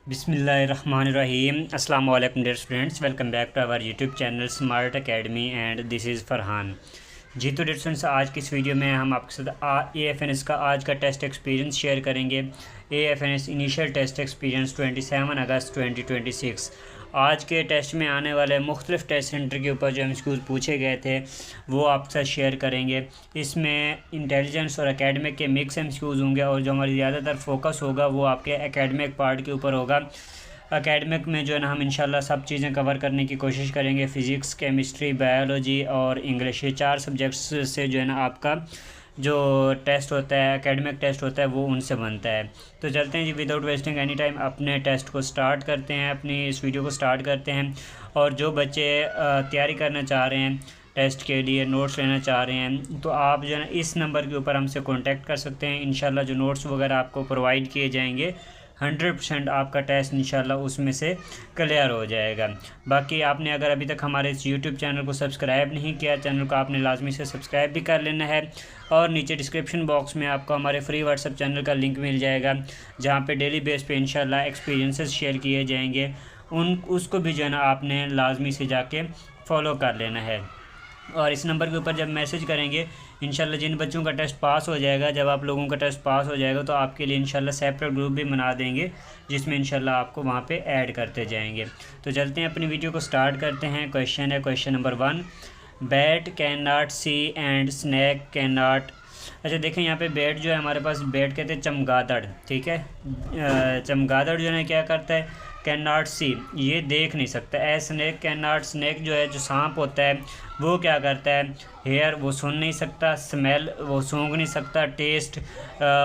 बिस्मिल्लाहिर्रहमानिर्रहीम। अस्सलाम वालेकुम dear students, welcome back to our YouTube channel smart academy and this is Farhan. जी तो डियर स्टूडेंट्स, आज की इस वीडियो में हम आपके साथ AFNS का आज का टेस्ट एक्सपीरियंस शेयर करेंगे। AFNS इनिशियल टेस्ट एक्सपीरियंस 27 अगस्त 2026। आज के टेस्ट में आने वाले मुख्तलिफ टेस्ट सेंटर के ऊपर जो MCQs पूछे गए थे वो आपके साथ शेयर करेंगे। इसमें इंटेलिजेंस और एकेडमिक के मिक्स MCQs होंगे और जो हमारी ज़्यादातर फोकस होगा वो आपके एकेडमिक पार्ट के ऊपर होगा। एकेडमिक में जो है ना हम इंशाल्लाह सब चीज़ें कवर करने की कोशिश करेंगे। फ़िज़िक्स, केमिस्ट्री, बायोलॉजी और इंग्लिश, ये 4 सब्जेक्ट्स से जो है ना आपका जो टेस्ट होता है, एकेडमिक टेस्ट होता है, वो उनसे बनता है। तो चलते हैं जी, विदाउट वेस्टिंग एनी टाइम अपने टेस्ट को स्टार्ट करते हैं, अपनी इस वीडियो को स्टार्ट करते हैं। और जो बच्चे तैयारी करना चाह रहे हैं, टेस्ट के लिए नोट्स लेना चाह रहे हैं, तो आप जो है ना इस नंबर के ऊपर हमसे कांटेक्ट कर सकते हैं। इंशाल्लाह जो नोट्स वगैरह आपको प्रोवाइड किए जाएंगे 100% आपका टेस्ट इंशाल्लाह उसमें से क्लियर हो जाएगा। बाकी आपने अगर अभी तक हमारे इस यूट्यूब चैनल को सब्सक्राइब नहीं किया, चैनल को आपने लाजमी से सब्सक्राइब भी कर लेना है। और नीचे डिस्क्रिप्शन बॉक्स में आपको हमारे फ्री व्हाट्सएप चैनल का लिंक मिल जाएगा, जहाँ पे डेली बेस पे इंशाल्लाह एक्सपीरियंसेस शेयर किए जाएंगे। उसको भी जो है ना आपने लाजमी से जाके फ़ॉलो कर लेना है। और इस नंबर के ऊपर जब मैसेज करेंगे, इंशाल्लाह जिन बच्चों का टेस्ट पास हो जाएगा, जब आप लोगों का टेस्ट पास हो जाएगा तो आपके लिए इंशाल्लाह सेपरेट ग्रुप भी बना देंगे, जिसमें इंशाल्लाह आपको वहाँ पे ऐड करते जाएंगे। तो चलते हैं अपनी वीडियो को स्टार्ट करते हैं। क्वेश्चन है question number 1, bat can not see and snake can not. अच्छा देखें, यहाँ पे बैट जो है हमारे पास, बैट कहते हैं चमगादड़, ठीक है। चमगादड़ जो है क्या करता है, कैन नॉट सी, ये देख नहीं सकता। A snake can not, snake जो है जो सांप होता है वो क्या करता है, हेयर वो सुन नहीं सकता, स्मेल वो सूंघ नहीं सकता, टेस्ट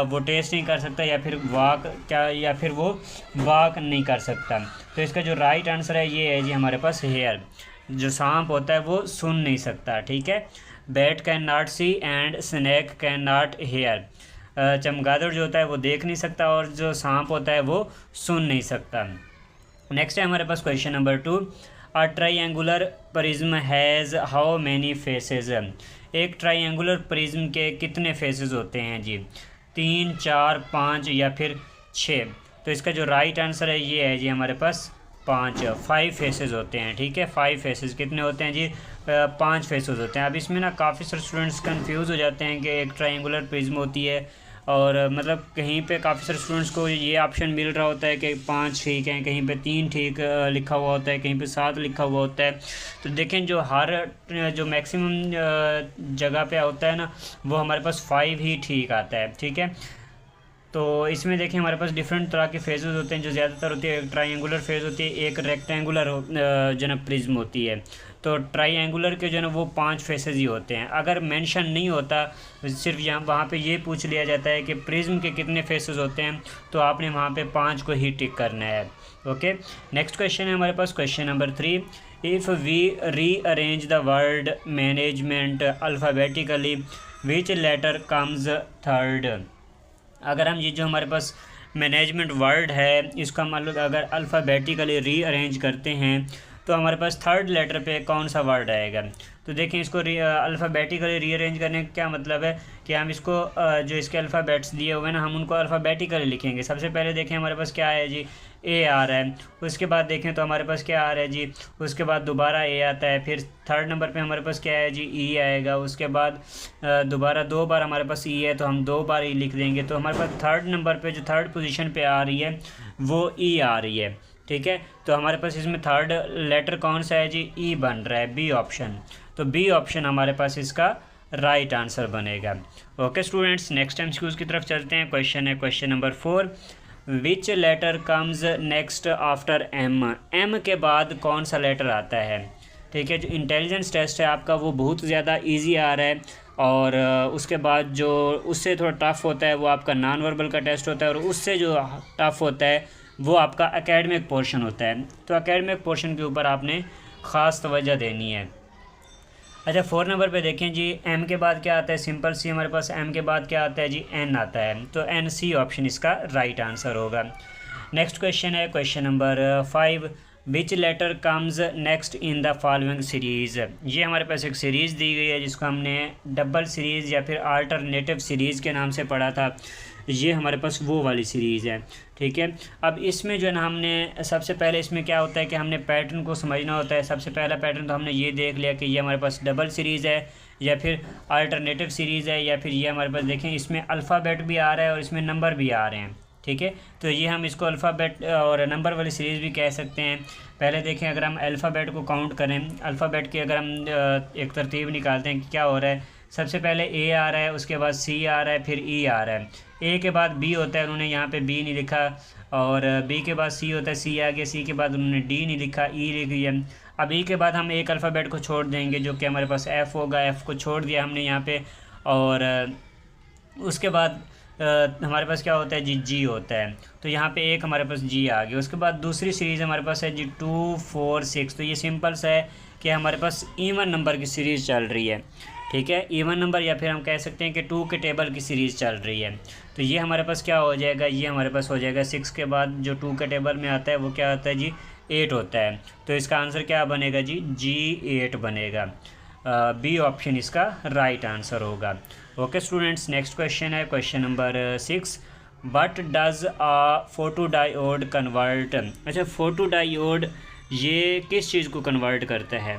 वो टेस्ट नहीं कर सकता, या फिर वाक क्या, या फिर वो वाक नहीं कर सकता। तो इसका जो राइट आंसर है ये है जी हमारे पास हेयर। जो सांप होता है वो सुन नहीं सकता, ठीक है। Bat can not see and snake can not here. चमगादड़ जो होता है वो देख नहीं सकता और जो सांप होता है वो सुन नहीं सकता। नेक्स्ट है हमारे पास question number 2, a triangular prism has how many faces. एक ट्राइंगुलर प्रिज्म के कितने फेसेस होते हैं जी, 3, 4, 5 या फिर 6। तो इसका जो राइट आंसर है ये है जी हमारे पास 5 फेसेस होते हैं, ठीक है। 5 फेसेस कितने होते हैं जी, 5 फेसेस होते हैं। अब इसमें ना काफ़ी सारे स्टूडेंट्स कंफ्यूज हो जाते हैं कि एक ट्राइंगुलर प्रिज्म होती है और मतलब कहीं पे काफ़ी सारे स्टूडेंट्स को ये ऑप्शन मिल रहा होता है कि 5 ठीक है, कहीं पे 3 ठीक लिखा हुआ होता है, कहीं पे 7 लिखा हुआ होता है। तो देखें जो हर जो मैक्सिमम जगह पे होता है ना, वो हमारे पास 5 ही ठीक आता है, ठीक है। तो इसमें देखें हमारे पास डिफरेंट तरह के फेजेस होते हैं। जो ज़्यादातर होती है एक ट्राइंगुलर फेज होती है, एक रेक्टेंगुलर जो ना प्रिज्म होती है। तो ट्राइंगुलर के जो है ना वो 5 फेसेस ही होते हैं। अगर मेंशन नहीं होता, सिर्फ यहाँ वहाँ पे ये पूछ लिया जाता है कि प्रिज्म के कितने फेसेस होते हैं, तो आपने वहाँ पे 5 को ही टिक करना है। ओके, नेक्स्ट क्वेश्चन है हमारे पास question number 3, if we rearrange the word management alphabetically which letter comes third. अगर हम ये जो हमारे पास मैनेजमेंट वर्ड है इसका मतलब अगर अल्फ़ाबेटिकली रीअरेंज करते हैं तो हमारे पास थर्ड लेटर पे कौन सा वर्ड आएगा। तो देखें, इसको अल्फ़ाबेटिकली रीअरेंज करने का क्या मतलब है कि हम इसको जो इसके अल्फ़ाबेट्स दिए हुए हैं ना, हम उनको अल्फ़ाबेटिकली लिखेंगे। सबसे पहले देखें हमारे पास क्या है जी, ए आ रहा है। उसके बाद देखें तो हमारे पास क्या आ रहा है जी, उसके बाद दोबारा ए आता है। फिर थर्ड नंबर पे हमारे पास क्या है जी, ई आएगा। उसके बाद दोबारा 2 बार हमारे पास ई है, तो हम 2 बार ई लिख देंगे। तो हमारे पास थर्ड नंबर पे जो थर्ड पोजीशन पे आ रही है वो ई आ रही है, ठीक है। तो हमारे पास इसमें थर्ड लेटर कौन सा है जी, ई बन रहा है, बी ऑप्शन। तो बी ऑप्शन हमारे पास इसका राइट आंसर बनेगा। ओके स्टूडेंट्स, नेक्स्ट MCQs की तरफ चलते हैं। क्वेश्चन है question number 4, which letter comes next after M. M के बाद कौन सा लेटर आता है, ठीक है। जो इंटेलिजेंस टेस्ट है आपका वो बहुत ज़्यादा ईजी आ रहा है, और उसके बाद जो उससे थोड़ा टफ़ होता है वो आपका नॉन वर्बल का टेस्ट होता है, और उससे जो टफ़ होता है वो आपका एकेडमिक पोर्शन होता है। तो एकेडमिक पोर्शन के ऊपर आपने ख़ास तवज्जो देनी है। अच्छा 4 नंबर पे देखें जी, एम के बाद क्या आता है, सिंपल सी हमारे पास एम के बाद क्या आता है जी, एन आता है। तो एन सी ऑप्शन इसका राइट आंसर होगा। नेक्स्ट क्वेश्चन है question number 5, which letter comes next in the following series. ये हमारे पास एक सीरीज़ दी गई है जिसको हमने डबल सीरीज़ या फिर अल्टरनेटिव सीरीज़ के नाम से पढ़ा था। ये हमारे पास वो वाली सीरीज़ है। ठीक है, अब इसमें जो है ना हमने सबसे पहले इसमें क्या होता है कि हमने पैटर्न को समझना होता है। सबसे पहला पैटर्न तो हमने ये देख लिया कि ये हमारे पास डबल सीरीज़ है या फिर अल्टरनेटिव सीरीज़ है, या फिर ये हमारे पास देखें इसमें अल्फ़ाबेट भी आ रहा है और इसमें नंबर भी आ रहे हैं। ठीक है, तो ये हम इसको अल्फ़ाबेट और नंबर वाली सीरीज़ भी कह सकते हैं। पहले देखें, अगर हम अल्फ़ाबेट को काउंट करें, अल्फ़ाबेट की अगर हम एक तरतीब निकालते हैं कि क्या हो रहा है, सबसे पहले ए आ रहा है, उसके बाद सी आ रहा है, फिर ई आ रहा है। ए के बाद बी होता है, उन्होंने यहाँ पे बी नहीं लिखा, और बी के बाद सी होता है, सी आ गया, सी के बाद उन्होंने डी नहीं लिखा, ई लिख दिया। अब ई के बाद हम एक अल्फ़ाबेट को छोड़ देंगे जो कि हमारे पास एफ़ होगा, एफ़ को छोड़ दिया हमने यहाँ पे, और उसके बाद हमारे पास क्या होता है जी, जी होता है। तो यहाँ पे एक हमारे पास जी आ गया। उसके बाद दूसरी सीरीज़ हमारे पास है जी 2 4 6। तो ये सिंपल सा है कि हमारे पास इवन नंबर की सीरीज़ चल रही है। ठीक है, इवन नंबर, या फिर हम कह सकते हैं कि 2 के टेबल की सीरीज़ चल रही है। तो ये हमारे पास क्या हो जाएगा, ये हमारे पास हो जाएगा 6 के बाद जो 2 के टेबल में आता है वो क्या होता है जी, 8 होता है। तो इसका आंसर क्या बनेगा जी, G8 बनेगा। बी ऑप्शन इसका राइट आंसर होगा। ओके स्टूडेंट्स, नेक्स्ट क्वेश्चन है question number 6। But does a photodiode convert. अच्छा, फोटोडायोड ये किस चीज़ को कन्वर्ट करता है,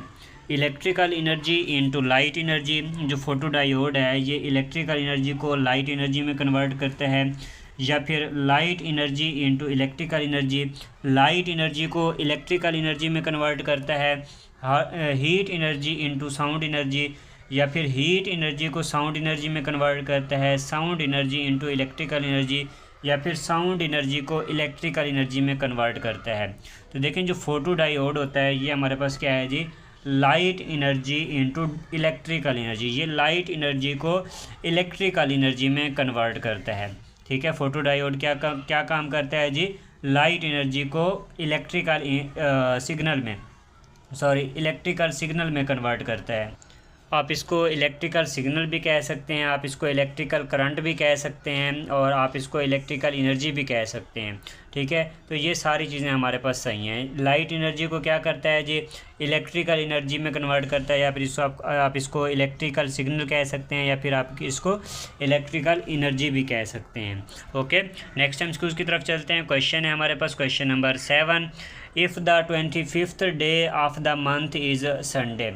electrical energy into light energy. जो फोटोडायोड है ये इलेक्ट्रिकल एनर्जी को लाइट एनर्जी में कन्वर्ट करता है, या फिर light energy into electrical energy, light energy को इलेक्ट्रिकल एनर्जी में कन्वर्ट करता है, heat energy into sound energy, या फिर हीट एनर्जी को साउंड एनर्जी में कन्वर्ट करता है, sound energy into electrical energy, या फिर साउंड एनर्जी को इलेक्ट्रिकल एनर्जी में कन्वर्ट करता है। तो देखें, जो फोटोडायोड होता है ये हमारे पास क्या है जी, light energy into electrical energy, ये लाइट एनर्जी को इलेक्ट्रिकल एनर्जी में कन्वर्ट करता है। ठीक है, फोटोडायोड क्या काम करता है जी, लाइट एनर्जी को इलेक्ट्रिकल सिग्नल में कन्वर्ट करता है। आप इसको इलेक्ट्रिकल सिग्नल भी कह सकते हैं, आप इसको इलेक्ट्रिकल करंट भी कह सकते हैं, और आप इसको इलेक्ट्रिकल एनर्जी भी कह सकते हैं। ठीक है, तो ये सारी चीज़ें हमारे पास सही हैं। लाइट एनर्जी को क्या करता है जी, इलेक्ट्रिकल एनर्जी में कन्वर्ट करता है, या फिर इसको आप इसको इलेक्ट्रिकल सिग्नल कह सकते हैं, या फिर आप इसको इलेक्ट्रिकल एनर्जी भी कह सकते हैं। ओके, नेक्स्ट हम स्कूल की तरफ चलते हैं। क्वेश्चन है हमारे पास question number 7। If the 25th day of the month is Sunday.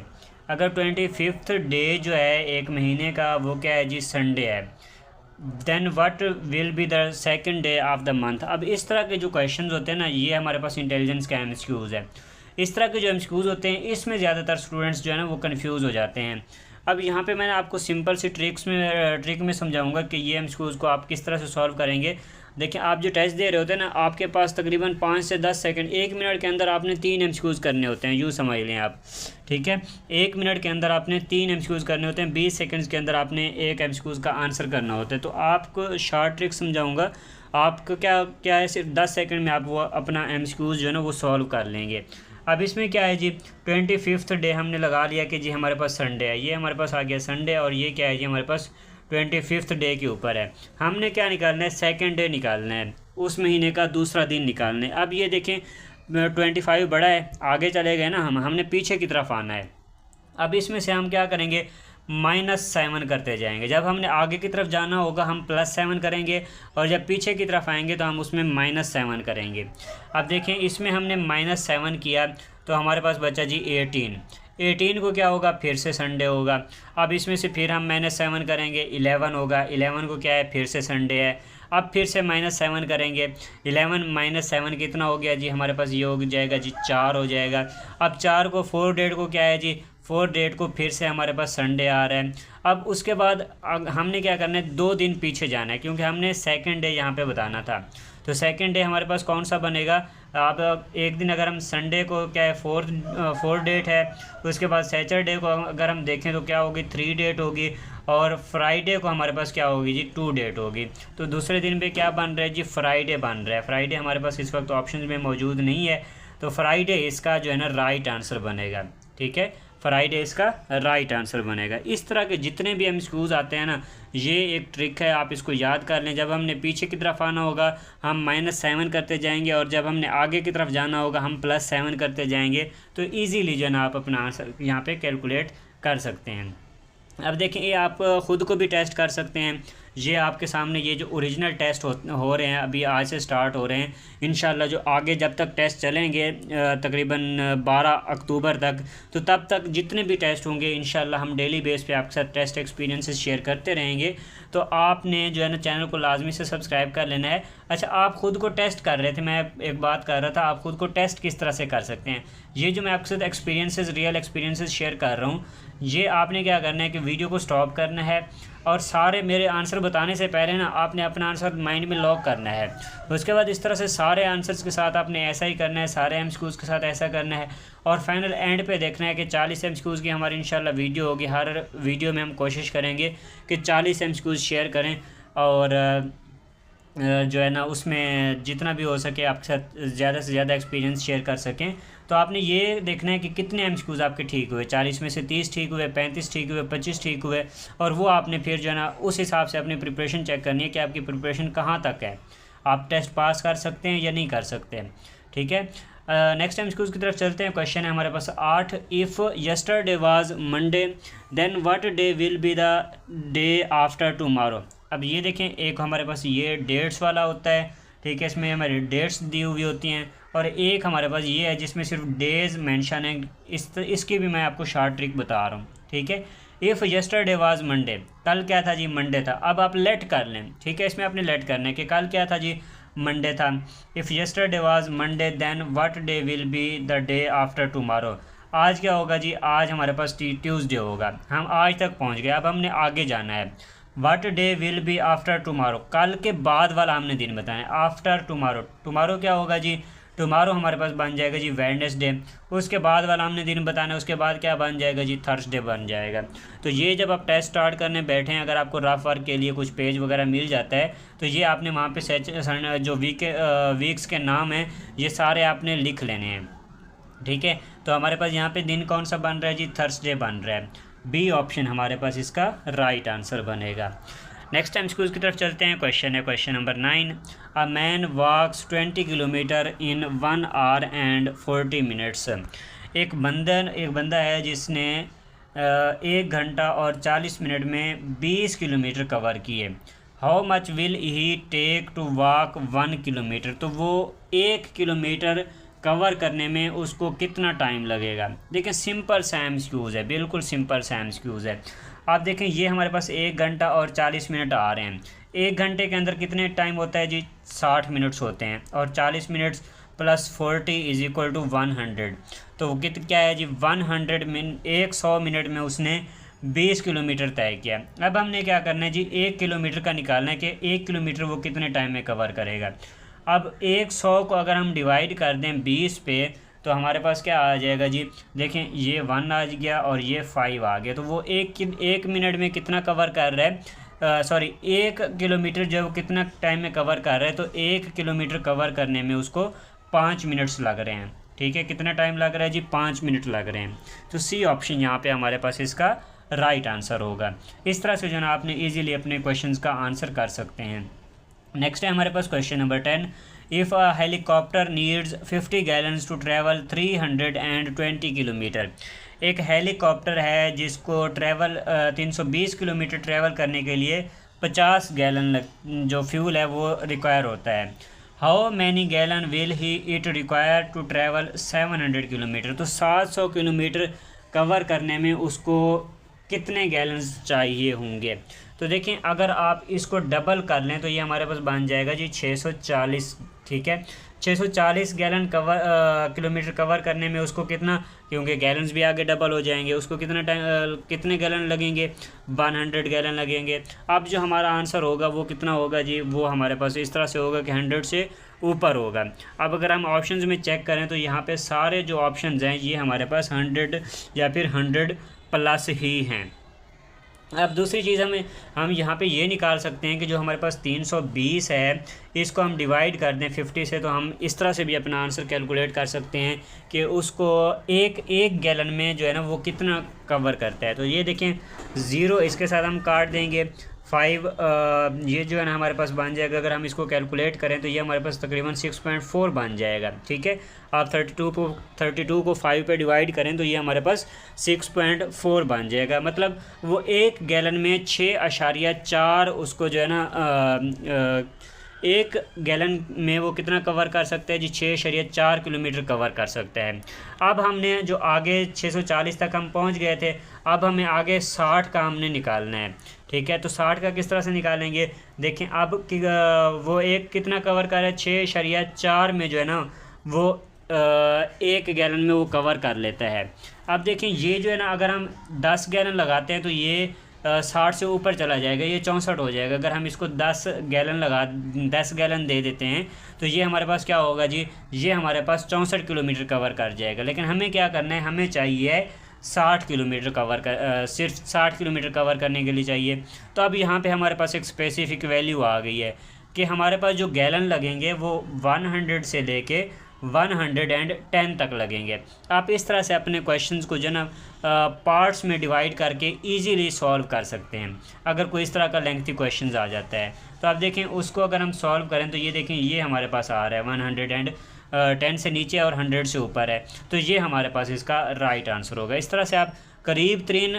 अगर 25th डे जो है एक महीने का वो क्या है जी, संडे है, then what will be the second day of the month. अब इस तरह के जो क्वेश्चंस होते हैं ना, ये हमारे पास इंटेलिजेंस का एमसीक्यूज़ है। इस तरह के जो एमसीक्यूज़ होते हैं इसमें ज़्यादातर स्टूडेंट्स जो है ना वो कन्फ्यूज़ हो जाते हैं। अब यहाँ पे मैंने आपको सिंपल सी ट्रिक में समझाऊंगा कि ये एमसीक्यूज़ को आप किस तरह से सॉल्व करेंगे। देखिए, आप जो टेस्ट दे रहे होते हैं ना, आपके पास तकरीबन 5 से 10 सेकंड, 1 मिनट के अंदर आपने 3 एमसीक्यूज़ करने होते हैं, यूँ समझ लें आप। ठीक है, 1 मिनट के अंदर आपने 3 एमसीक्यूज़ करने होते हैं, 20 सेकंड्स के अंदर आपने एक एमसीक्यूज़ का आंसर करना होता है। तो आपको शॉर्ट ट्रिक समझाऊंगा, आपको क्या है, सिर्फ 10 सेकंड में आप वो अपना एमसीक्यूज़ जो है ना वो सॉल्व कर लेंगे। अब इसमें क्या है जी, 25th डे हमने लगा लिया कि जी हमारे पास संडे है, ये हमारे पास आ गया संडे, और ये क्या है जी, हमारे पास 25th डे के ऊपर है। हमने क्या निकालना है, सेकंड डे निकालना है, उस महीने का दूसरा दिन निकालना है। अब ये देखें 25 बड़ा है, आगे चले गए ना हमने पीछे की तरफ आना है। अब इसमें से हम क्या करेंगे, -7 करते जाएंगे। जब हमने आगे की तरफ जाना होगा हम +7 करेंगे, और जब पीछे की तरफ आएंगे तो हम उसमें -7 करेंगे। अब देखें, इसमें हमने -7 किया तो हमारे पास बचा जी 18 को क्या होगा, फिर से संडे होगा। अब इसमें से फिर हम -7 करेंगे, 11 होगा, 11 को क्या है, फिर से संडे है। अब फिर से -7 करेंगे, 11 - 7 कितना हो गया जी, हमारे पास ये हो जाएगा जी 4 हो जाएगा। अब 4 को 4 डेट को क्या है जी, 4 डेट को फिर से हमारे पास संडे आ रहा है। अब उसके बाद हमने क्या करना है, 2 दिन पीछे जाना है, क्योंकि हमने सेकंड डे यहाँ पे बताना था। तो सेकंड डे हमारे पास कौन सा बनेगा, आप एक दिन अगर हम संडे को क्या है 4 डेट है, उसके बाद सैटरडे को अगर हम देखें तो क्या होगी, 3 डेट होगी, और फ्राइडे को हमारे पास क्या होगी जी, 2 डेट होगी। तो दूसरे दिन पे क्या बन रहा है जी, फ्राइडे बन रहा है। फ्राइडे हमारे पास इस वक्त ऑप्शन में मौजूद नहीं है, तो फ्राइडे इसका जो है ना राइट आंसर बनेगा। ठीक है, फ्राइडे इसका राइट आंसर बनेगा। इस तरह के जितने भी एमसीक्यूज़ आते हैं ना, ये एक ट्रिक है, आप इसको याद कर लें। जब हमने पीछे की तरफ आना होगा हम -7 करते जाएंगे, और जब हमने आगे की तरफ जाना होगा हम +7 करते जाएंगे। तो ईजीली जो है ना आप अपना आंसर यहाँ पे कैलकुलेट कर सकते हैं। अब देखें, ये आप ख़ुद को भी टेस्ट कर सकते हैं। ये आपके सामने ये जो ओरिजिनल टेस्ट हो रहे हैं अभी आज से स्टार्ट हो रहे हैं। इंशाल्लाह जो आगे जब तक टेस्ट चलेंगे तकरीबन 12 अक्टूबर तक, तो तब तक जितने भी टेस्ट होंगे इंशाल्लाह हम डेली बेस पे आपके साथ टेस्ट एक्सपीरियंसेस शेयर करते रहेंगे। तो आपने जो है ना चैनल को लाजमी से सब्सक्राइब कर लेना है। अच्छा, आप ख़ुद को टेस्ट कर रहे थे, मैं एक बात कर रहा था, आप ख़ुद को टेस्ट किस तरह से कर सकते हैं। ये जो मैं आपके साथ एक्सपीरियंसेस, रियल एक्सपीरियंसेस शेयर कर रहा हूँ, ये आपने क्या करना है कि वीडियो को स्टॉप करना है और सारे मेरे आंसर बताने से पहले ना आपने अपना आंसर माइंड में लॉक करना है। उसके बाद इस तरह से सारे आंसर्स के साथ आपने ऐसा ही करना है, सारे MCQs के साथ ऐसा करना है और फाइनल एंड पे देखना है कि 40 MCQs की हमारी इंशाल्लाह वीडियो होगी। हर वीडियो में हम कोशिश करेंगे कि 40 MCQs शेयर करें और जो है ना उसमें जितना भी हो सके आपके साथ ज़्यादा से ज़्यादा एक्सपीरियंस शेयर कर सकें। तो आपने ये देखना है कि कितने MCQs आपके ठीक हुए, 40 में से 30 ठीक हुए, 35 ठीक हुए, 25 ठीक हुए, और वो आपने फिर जो है ना उस हिसाब से अपनी प्रिपरेशन चेक करनी है कि आपकी प्रिपरेशन कहाँ तक है, आप टेस्ट पास कर सकते हैं या नहीं कर सकते हैं। ठीक है, नेक्स्ट MCQs की तरफ चलते हैं। क्वेश्चन है हमारे पास 8, if yesterday was Monday then what day will be the day after tomorrow. अब ये देखें, एक हमारे पास ये डेट्स वाला होता है, ठीक है, इसमें हमारी डेट्स दी हुई होती हैं, और एक हमारे पास ये है जिसमें सिर्फ डेज़ मेंशन है। इसकी भी मैं आपको शॉर्ट ट्रिक बता रहा हूँ। ठीक है, इफ़ यस्टरडे वाज मंडे, कल क्या था जी, मंडे था। अब आप लेट कर लें, ठीक है, इसमें आपने लेट करना है कि कल क्या था जी, मंडे था। If yesterday was Monday then what day will be the day after tomorrow. आज क्या होगा जी, आज हमारे पास ट्यूसडे होगा, हम आज तक पहुँच गए। अब हमने आगे जाना है, what day will be after tomorrow, कल के बाद वाला हमने दिन बताना है। आफ्टर टुमारो, टुमारो क्या होगा जी, टुमारो हमारे पास बन जाएगा जी वेडनेसडे। उसके बाद वाला हमने दिन बताना है, उसके बाद क्या बन जाएगा जी, थर्सडे बन जाएगा। तो ये जब आप टेस्ट स्टार्ट करने बैठे हैं, अगर आपको रफ वर्क के लिए कुछ पेज वगैरह मिल जाता है तो ये आपने वहाँ पे जो वीक्स के नाम हैं ये सारे आपने लिख लेने हैं। ठीक है, तो हमारे पास यहाँ पे दिन कौन सा बन रहा है जी, थर्सडे बन रहा है। बी ऑप्शन हमारे पास इसका राइट आंसर बनेगा। नेक्स्ट MCQs की तरफ चलते हैं। क्वेश्चन है question number 9, a man walks 20 kilometre in 1 hour and 40 minutes. एक बंदा है जिसने 1 घंटा और 40 मिनट में 20 किलोमीटर कवर किए। How much will he take to walk 1 kilometre. तो वो 1 किलोमीटर कवर करने में उसको कितना टाइम लगेगा। देखिए सिंपल सा MCQs है, बिल्कुल सिंपल सा MCQs है। आप देखें ये हमारे पास 1 घंटा और 40 मिनट आ रहे हैं। 1 घंटे के अंदर कितने टाइम होता है जी, 60 मिनट्स होते हैं, और 40 minutes plus 40 is equal to 100। तो वो क्या है जी, 100 मिनट में उसने 20 किलोमीटर तय किया। अब हमने क्या करना है जी, 1 किलोमीटर का निकालना है कि 1 किलोमीटर वो कितने टाइम में कवर करेगा। अब 100 को अगर हम डिवाइड कर दें 20 पे तो हमारे पास क्या आ जाएगा जी, देखें ये 1 आ गया और ये 5 आ गया। तो वो एक मिनट में कितना कवर कर रहा है, 1 किलोमीटर जो कितना टाइम में कवर कर रहा है। तो 1 किलोमीटर कवर करने में उसको 5 मिनट्स लग रहे हैं। ठीक है, कितना टाइम लग रहा है जी, 5 मिनट लग रहे हैं। तो सी ऑप्शन यहाँ पे हमारे पास इसका राइट आंसर होगा। इस तरह से जो ना आपने ईजिली अपने क्वेश्चन का आंसर कर सकते हैं। नेक्स्ट है हमारे पास question number 10, if a helicopter needs 50 gallons to travel 320 kilometre. एक हेलीकॉप्टर है जिसको 320 किलोमीटर ट्रैवल करने के लिए 50 गैलन जो फ्यूल है वो रिक्वायर होता है। How many gallon will he it require to travel 700 kilometre. तो 700 किलोमीटर कवर करने में उसको कितने गैलन्स चाहिए होंगे। तो देखें अगर आप इसको डबल कर लें तो ये हमारे पास बन जाएगा जी 640। ठीक है, 640 गैलन किलोमीटर कवर करने में उसको कितना, क्योंकि गैलन्स भी आगे डबल हो जाएंगे, उसको कितने गैलन लगेंगे, 100 गैलन लगेंगे। अब जो हमारा आंसर होगा वो कितना होगा जी, वो हमारे पास इस तरह से होगा कि 100 से ऊपर होगा। अब अगर हम ऑप्शंस में चेक करें तो यहाँ पे सारे जो ऑप्शंस हैं ये हमारे पास 100 या फिर 100 प्लस ही हैं। अब दूसरी चीज़ हम यहाँ पे ये निकाल सकते हैं कि जो हमारे पास 320 है इसको हम डिवाइड कर दें 50 से, तो हम इस तरह से भी अपना आंसर कैलकुलेट कर सकते हैं कि उसको एक गैलन में जो है ना वो कितना कवर करता है। तो ये देखें 0 इसके साथ हम काट देंगे 5 ये जो है ना हमारे पास बन जाएगा। अगर हम इसको कैलकुलेट करें तो ये हमारे पास तकरीबन 6.4 बन जाएगा। ठीक है, आप 32 को 5 पे डिवाइड करें तो ये हमारे पास 6.4 बन जाएगा। मतलब वो 1 गैलन में 6.4 उसको जो है ना 1 गैलन में वो कितना कवर कर सकता है जी, 6.4 किलोमीटर कवर कर सकता है। अब हमने जो आगे 640 तक हम पहुंच गए थे, अब हमें आगे 60 का हमने निकालना है। ठीक है, तो 60 का किस तरह से निकालेंगे, देखें अब वो एक कितना कवर कर रहा है, 6.4 में जो है ना वो 1 गैलन में वो कवर कर लेता है। अब देखें ये जो है ना अगर हम 10 गैलन लगाते हैं तो ये 60 से ऊपर चला जाएगा, ये 64 हो जाएगा। अगर हम इसको 10 गैलन दे देते हैं तो ये हमारे पास क्या होगा जी, ये हमारे पास 64 किलोमीटर कवर कर जाएगा। लेकिन हमें क्या करना है, हमें चाहिए 60 किलोमीटर कवर कर सिर्फ 60 किलोमीटर कवर करने के लिए चाहिए। तो अब यहाँ पे हमारे पास एक स्पेसिफिक वैल्यू आ गई है कि हमारे पास जो गैलन लगेंगे वो 100 से लेके 110 तक लगेंगे। आप इस तरह से अपने क्वेश्चंस को जो ना पार्ट्स में डिवाइड करके इजीली सॉल्व कर सकते हैं अगर कोई इस तरह का लेंथी क्वेश्चंस आ जाता है। तो आप देखें उसको अगर हम सॉल्व करें तो ये देखें ये हमारे पास आ रहा है 110 से नीचे और 100 से ऊपर है, तो ये हमारे पास इसका राइट आंसर होगा। इस तरह से आप करीब तरीन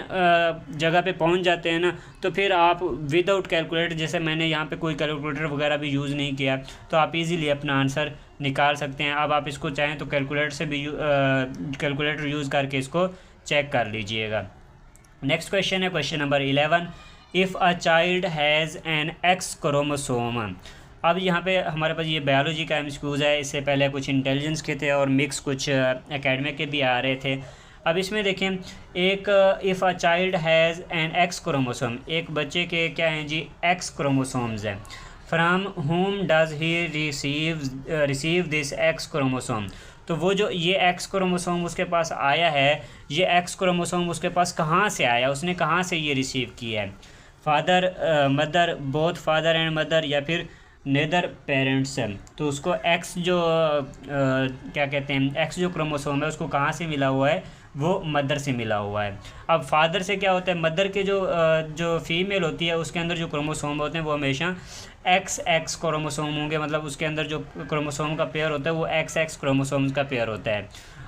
जगह पे पहुंच जाते हैं ना, तो फिर आप विदाउट कैलकुलेटर, जैसे मैंने यहाँ पे कोई कैलकुलेटर वगैरह भी यूज़ नहीं किया, तो आप इजीली अपना आंसर निकाल सकते हैं। अब आप इसको चाहें तो कैलकुलेटर से भी कैलकुलेटर यूज़ करके इसको चेक कर लीजिएगा। नेक्स्ट क्वेश्चन है question number 11, if a child has an x chromosome. अब यहाँ पे हमारे पास ये बायोलॉजी का एमसीक्यूज़ है, इससे पहले कुछ इंटेलिजेंस के थे और मिक्स कुछ एकेडमिक के भी आ रहे थे। अब इसमें देखें एक if a child has an x chromosome, एक बच्चे के क्या हैं जी, एक्स क्रोमोसोम्स हैं। From home does he receive this x chromosome, तो वो जो ये एक्स क्रोमोसोम उसके पास आया है, ये एक्स क्रोमोसोम उसके पास कहाँ से आया, उसने कहाँ से ये रिसीव किया है। Father mother, both father and mother, या फिर नेदर पेरेंट्स है। तो उसको एक्स जो क्या कहते हैं, एक्स जो क्रोमोसोम है उसको कहाँ से मिला हुआ है, वो मदर से मिला हुआ है। अब फादर से क्या होता है, मदर के जो फीमेल होती है उसके अंदर जो क्रोमोसोम होते हैं वो हमेशा एक्स क्रोमोसोम होंगे, मतलब उसके अंदर जो क्रोमोसोम का पेयर होता है वो एक्स क्रोमोसोम्स का पेयर होता है।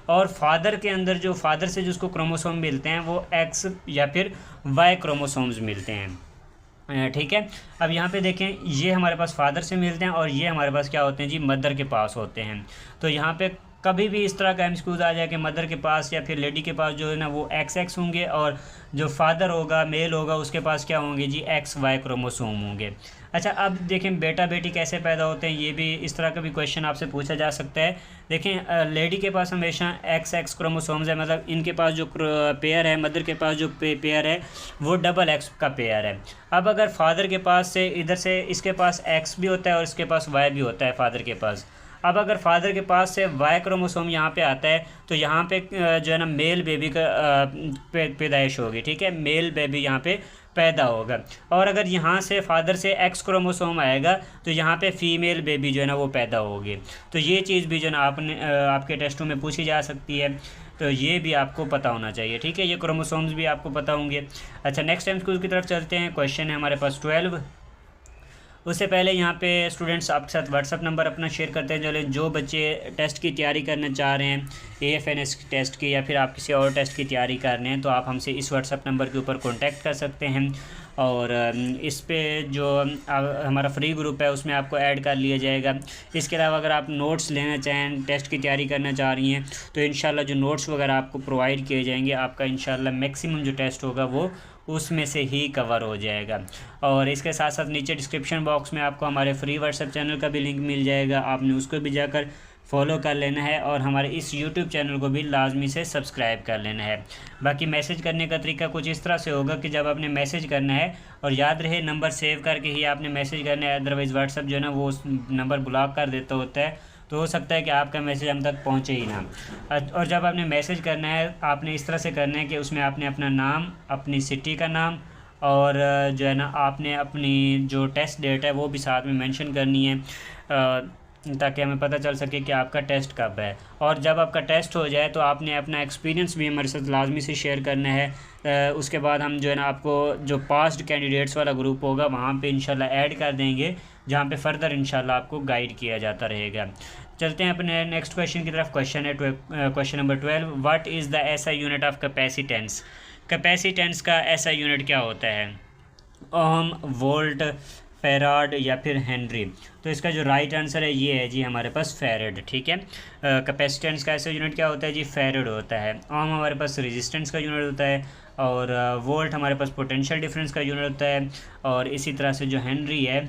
और फादर के अंदर जो फादर से जो उसको क्रोमोसोम मिलते हैं वो एक्स या फिर वाई क्रोमोसोम्स मिलते हैं। ठीक है, अब यहाँ पे देखें ये हमारे पास फादर से मिलते हैं और ये हमारे पास क्या होते हैं जी, मदर के पास होते हैं। तो यहाँ पे कभी भी इस तरह का एमसीक्यूज आ जाए कि मदर के पास या फिर लेडी के पास जो है ना वो एक्स होंगे और जो फादर होगा मेल होगा उसके पास क्या होंगे जी, एक्स वाई क्रोमोसोम होंगे। अच्छा, अब देखें बेटा बेटी कैसे पैदा होते हैं, ये भी इस तरह का भी क्वेश्चन आपसे पूछा जा सकता है। देखें लेडी के पास हमेशा एक्स क्रोमोसोम्स है, मतलब इनके पास जो पेयर है, मदर के पास जो पेयर है वो डबल एक्स का पेयर है। अब अगर फादर के पास से इधर से इसके पास एक्स भी होता है और इसके पास वाई भी होता है फादर के पास। अब अगर फादर के पास से वाई क्रोमोसोम यहाँ पे आता है तो यहाँ पे जो है ना मेल बेबी का पैदाइश होगी। ठीक है, मेल बेबी यहाँ पे पैदा होगा। और अगर यहाँ से फादर से एक्स क्रोमोसोम आएगा तो यहाँ पे फीमेल बेबी जो है ना वो पैदा होगी। तो ये चीज़ भी जो है ना आपके टेस्टों में पूछी जा सकती है, तो ये भी आपको पता होना चाहिए। ठीक है, ये क्रोमोसोम्स भी आपको पता होंगे। अच्छा, नेक्स्ट एमसीक्यू की तरफ चलते हैं। क्वेश्चन है हमारे पास 12। उससे पहले यहाँ पे स्टूडेंट्स आपके साथ व्हाट्सअप नंबर अपना शेयर करते हैं, चलें जो बच्चे टेस्ट की तैयारी करना चाह रहे हैं, AFNS टेस्ट की या फिर आप किसी और टेस्ट की तैयारी कर रहे हैं, तो आप हमसे इस व्हाट्सअप नंबर के ऊपर कांटेक्ट कर सकते हैं। और इस पे जो हमारा फ्री ग्रुप है उसमें आपको ऐड कर लिया जाएगा। इसके अलावा अगर आप नोट्स लेना चाहें, टेस्ट की तैयारी करना चाह रही हैं, तो इंशाल्लाह जो नोट्स वगैरह आपको प्रोवाइड किए जाएंगे, आपका इंशाल्लाह मैक्सिमम जो टेस्ट होगा वो उसमें से ही कवर हो जाएगा। और इसके साथ साथ नीचे डिस्क्रिप्शन बॉक्स में आपको हमारे फ्री व्हाट्सएप चैनल का भी लिंक मिल जाएगा, आपने उसको भी जाकर फॉलो कर लेना है और हमारे इस यूट्यूब चैनल को भी लाजमी से सब्सक्राइब कर लेना है। बाकी मैसेज करने का तरीका कुछ इस तरह से होगा कि जब आपने मैसेज करना है, और याद रहे नंबर सेव करके ही आपने मैसेज करना है, अदरवाइज़ व्हाट्सएप जो है ना वो उस नंबर ब्लॉक कर देता होता है, तो हो सकता है कि आपका मैसेज हम तक पहुंचे ही ना। और जब आपने मैसेज करना है आपने इस तरह से करना है कि उसमें आपने अपना नाम, अपनी सिटी का नाम और जो है ना आपने अपनी जो टेस्ट डेट है वो भी साथ में मेंशन करनी है। ताकि हमें पता चल सके कि आपका टेस्ट कब है। और जब आपका टेस्ट हो जाए तो आपने अपना एक्सपीरियंस भी हमारे साथ लाजमी से शेयर करना है। उसके बाद हम जो है ना आपको जो पास्ड कैंडिडेट्स वाला ग्रुप होगा वहाँ पे इंशाल्लाह ऐड कर देंगे, जहाँ पे फर्दर इंशाल्लाह आपको गाइड किया जाता रहेगा। चलते हैं अपने नेक्स्ट क्वेश्चन की तरफ। क्वेश्चन है question number 12, what is the SI unit of capacitance. Capacitance का एसआई यूनिट क्या होता है? ओम, वोल्ट, फेराड या फिर हेनरी। तो इसका जो राइट आंसर है ये है जी हमारे पास फेरेड। ठीक है, कैपेसिटेंस का ऐसा यूनिट क्या होता है जी? फेरेड होता है। ओम हमारे पास रेजिस्टेंस का यूनिट होता है, और वोल्ट हमारे पास पोटेंशियल डिफरेंस का यूनिट होता है, और इसी तरह से जो हेनरी है